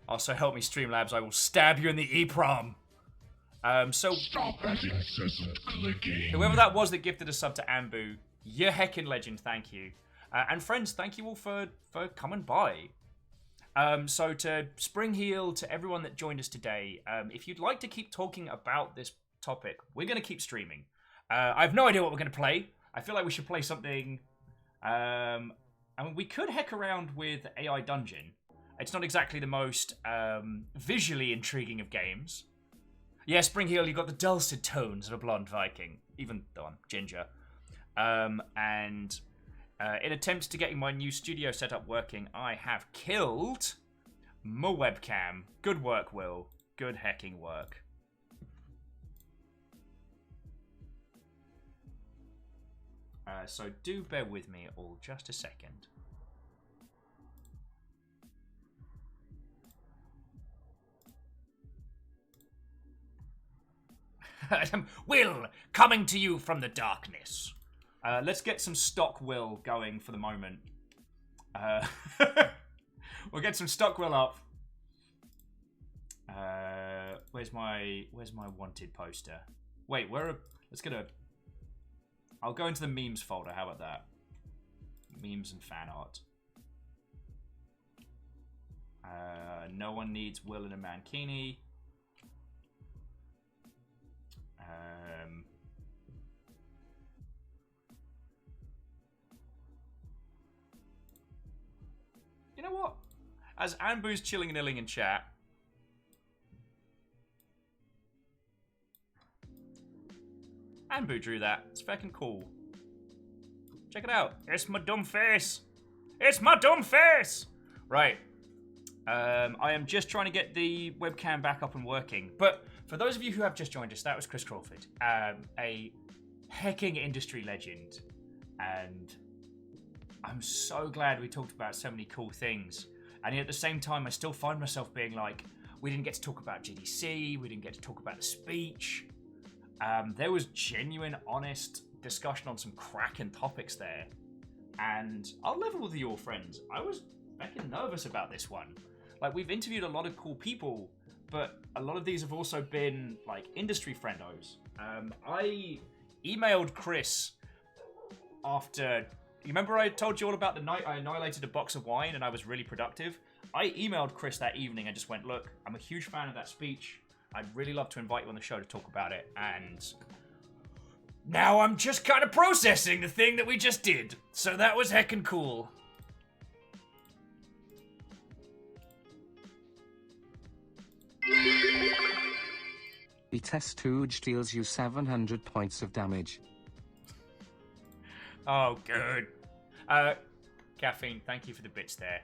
Also, help me, Streamlabs. I will stab you in the EEPROM. So Stop that incessant clicking. whoever that was that gifted a sub to Ambu, you're heckin' legend. Thank you. And friends, thank you all for coming by. So to Spring Heel, to everyone that joined us today, if you'd like to keep talking about this topic, we're going to keep streaming. I have no idea what we're going to play. I feel like we should play something. I mean, we could heck around with AI Dungeon. It's not exactly the most visually intriguing of games. Yeah, Spring Heel, you got the dulcet tones of a blonde Viking, even though I'm ginger. And in attempts to getting my new studio setup working, I have killed my webcam. Good work, Will. Good hecking work. So do bear with me all just a second. Will, coming to you from the darkness. Let's get some stock Will going for the moment. We'll get some stock Will up. Where's my wanted poster? Wait, let's get a... I'll go into the memes folder. How about that? Memes and fan art. No one needs Will in a mankini. You know what? As Anbu's chilling and illing in chat, Anbu drew that. It's fucking cool. Check it out. It's my dumb face. It's my dumb face. Right. I am just trying to get the webcam back up and working. But for those of you who have just joined us, that was Chris Crawford, a hecking industry legend. And I'm so glad we talked about so many cool things. And yet at the same time, I still find myself being like, we didn't get to talk about GDC. We didn't get to talk about the speech. There was genuine, honest discussion on some cracking topics there. And I'll level with you all, friends. I was fucking nervous about this one. Like, we've interviewed a lot of cool people, but a lot of these have also been, like, industry friendos. I emailed Chris after... You remember I told you all about the night I annihilated a box of wine and I was really productive? I emailed Chris that evening and just went, look, I'm a huge fan of that speech. I'd really love to invite you on the show to talk about it. And now I'm just kind of processing the thing that we just did. So that was heckin' cool. The test Tooge deals you 700 points of damage. Oh, good. Caffeine, thank you for the bits there.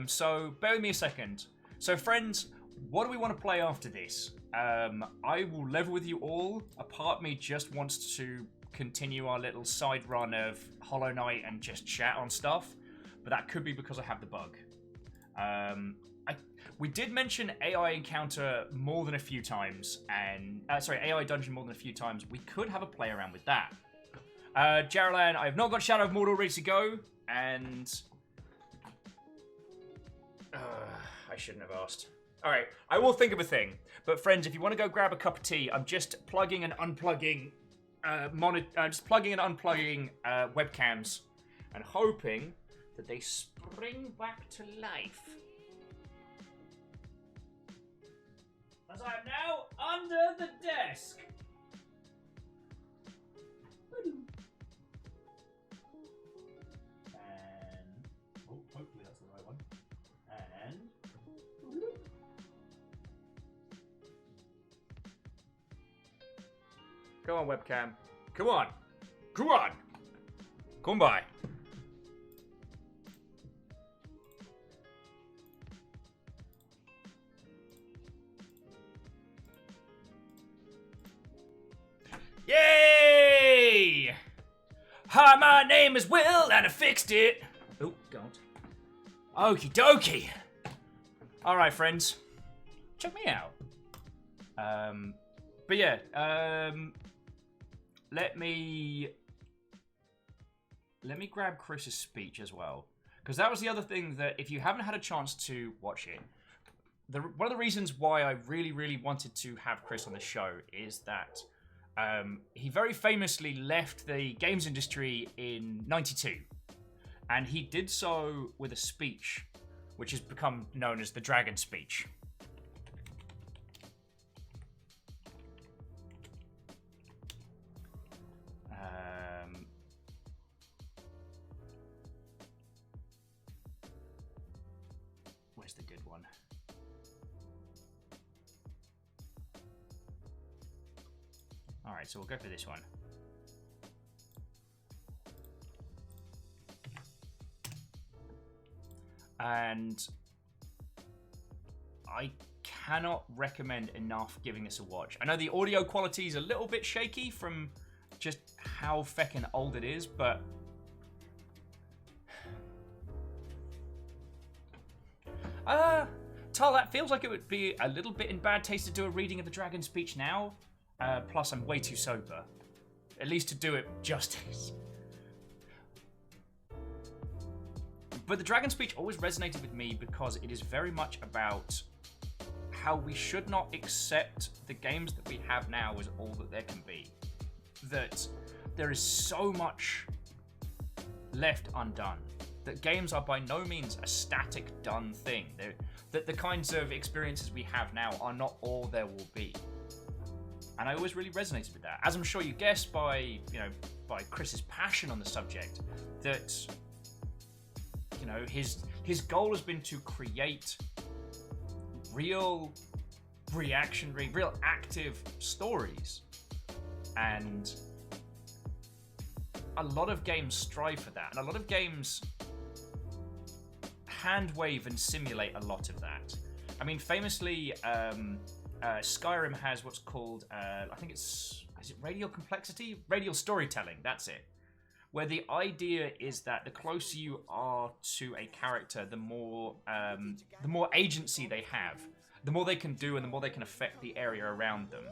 So, bear with me a second. So, friends, what do we want to play after this? I will level with you all. A part of me just wants to continue our little side run of Hollow Knight and just chat on stuff. But that could be because I have the bug. We did mention AI encounter more than a few times. And AI dungeon more than a few times. We could have a play around with that. Jaralan, I have not got Shadow of Mordor ready to go, and I shouldn't have asked. All right, I will think of a thing. But friends, if you want to go grab a cup of tea, I'm just plugging and unplugging webcams and hoping that they spring back to life. As I am now under the desk. Hopefully that's the right one. And come on, webcam. Come on. Come on. Come by. Yay! Hi, my name is Will, and I fixed it. Oh, don't. Okie dokie. Alright, friends. Check me out. But yeah, let me grab Chris's speech as well. Because that was the other thing that, if you haven't had a chance to watch it, one of the reasons why I really, really wanted to have Chris on the show is that he very famously left the games industry in '92. And he did so with a speech, which has become known as the Dragon Speech. Where's the good one? All right, so we'll go for this one. And I cannot recommend enough giving this a watch. I know the audio quality is a little bit shaky from just how feckin' old it is, but Tal, that feels like it would be a little bit in bad taste to do a reading of the Dragon Speech now. Plus, I'm way too sober, at least to do it justice. But the Dragon Speech always resonated with me because it is very much about how we should not accept the games that we have now as all that there can be. That there is so much left undone. that games are by no means a static, done thing. That the kinds of experiences we have now are not all there will be. And I always really resonated with that, as I'm sure you guessed by Chris's passion on the subject. That his goal has been to create real reactionary, real active stories, and a lot of games strive for that, and a lot of games hand wave and simulate a lot of that. I mean, famously, Skyrim has what's called, I think is it radial complexity? Radial storytelling, that's it. Where the idea is that the closer you are to a character, the more agency they have, the more they can do, and the more they can affect the area around them.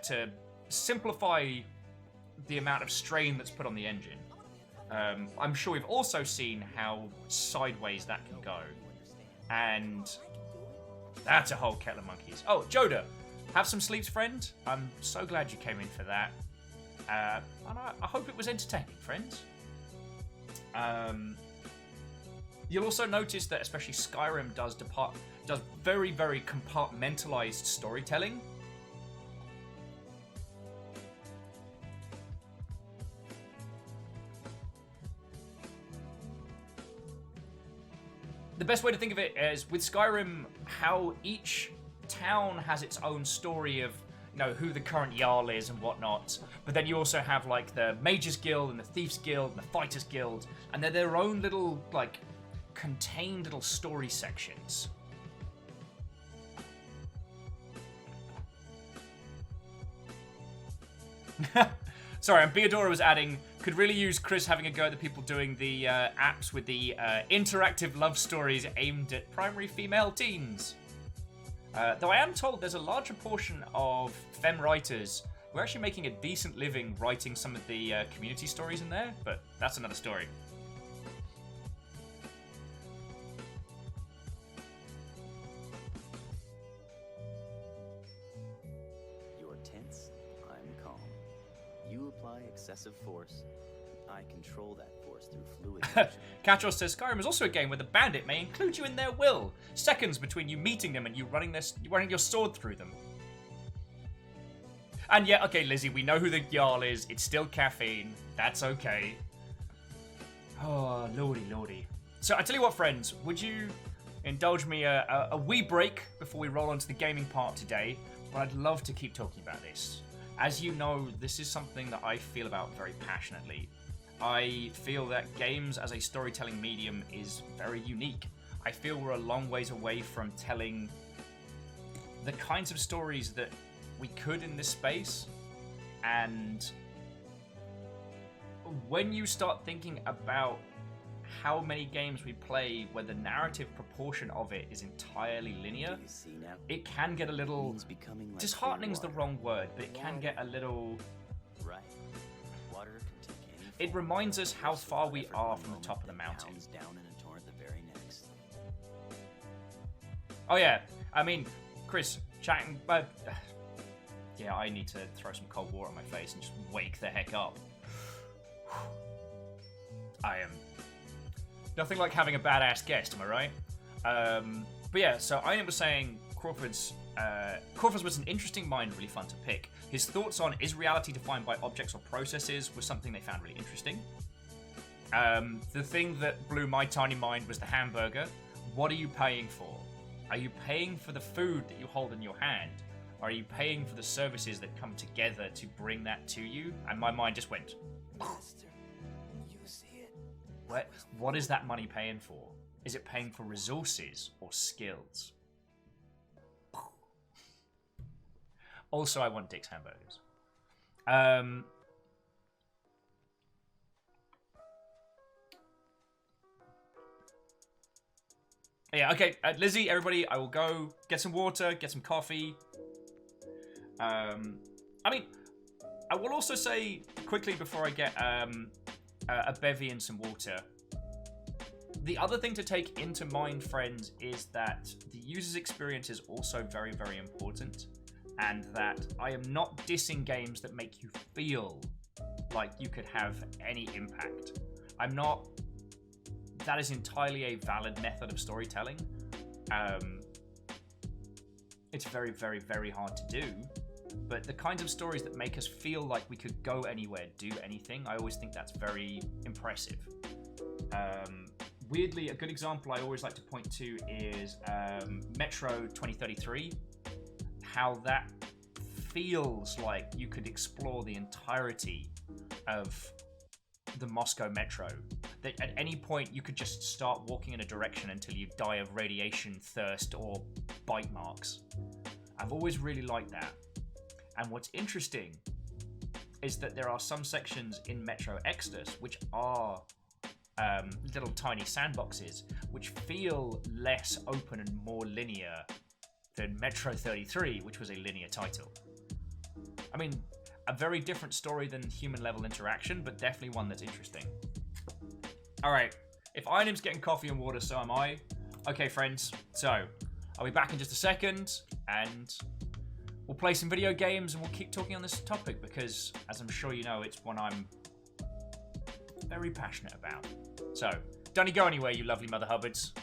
To simplify the amount of strain that's put on the engine. I'm sure we've also seen how sideways that can go. And that's a whole kettle of monkeys. Oh, Joda, have some sleeps, friend. I'm so glad you came in for that. And I hope it was entertaining, friends. You'll also notice that especially Skyrim does very, very compartmentalized storytelling. The best way to think of it is with Skyrim, how each town has its own story of who the current Jarl is and whatnot. But then you also have like the Mages Guild and the Thieves Guild and the Fighters Guild, and they're their own little contained little story sections. Sorry, and Beadora was adding, could really use Chris having a go at the people doing the apps with the interactive love stories aimed at primary female teens. Though I am told there's a larger portion of femme writers who are actually making a decent living writing some of the community stories in there, but that's another story. You're tense, I'm calm. You apply excessive force. I control that force through fluid motion. Katros says Skyrim is also a game where the bandit may include you in their will. Seconds between you meeting them and you running your sword through them. And yeah, okay, Lizzie, we know who the Jarl is. It's still caffeine. That's okay. Oh, lordy. So I tell you what, friends, would you indulge me a wee break before we roll on to the gaming part today? Well, I'd love to keep talking about this. As you know, this is something that I feel about very passionately. I feel that games as a storytelling medium is very unique. I feel we're a long ways away from telling the kinds of stories that we could in this space. And when you start thinking about how many games we play where the narrative proportion of it is entirely linear, it can get a little... disheartening is the wrong word, but it can get a little... Right. Water can take any It form. reminds us how far we are from the top of the mountain. Pounds down in a torrent the very next. Oh yeah, I mean, Chris, chatting... yeah, I need to throw some cold water on my face and just wake the heck up. I am... nothing like having a badass guest, am I right? But yeah, so Ian was saying Crawford's was an interesting mind, really fun to pick. His thoughts on is reality defined by objects or processes was something they found really interesting. The thing that blew my tiny mind was the hamburger. What are you paying for? Are you paying for the food that you hold in your hand? Or are you paying for the services that come together to bring that to you? And my mind just went... Master, you see it? What is that money paying for? Is it paying for resources or skills? Also, I want Dick's hamburgers. Yeah, okay. Lizzie, everybody, I will go get some water, get some coffee. I mean, I will also say quickly before I get a bevy and some water. The other thing to take into mind, friends, is that the user's experience is also very, very important. And that I am not dissing games that make you feel like you could have any impact. I'm not that is entirely a valid method of storytelling. It's very, very, very hard to do. But the kinds of stories that make us feel like we could go anywhere, do anything, I always think that's very impressive. Weirdly, a good example I always like to point to is Metro 2033. How that feels like you could explore the entirety of the Moscow Metro. That at any point you could just start walking in a direction until you die of radiation, thirst, or bite marks. I've always really liked that. And what's interesting is that there are some sections in Metro Exodus which are little tiny sandboxes which feel less open and more linear than Metro 33, which was a linear title. I mean, a very different story than human level interaction, but definitely one that's interesting. Alright, if Ironim's getting coffee and water, so am I. Okay, friends, so I'll be back in just a second, and we'll play some video games and we'll keep talking on this topic because, as I'm sure you know, it's one I'm very passionate about. So, don't you go anywhere, you lovely Mother Hubbards.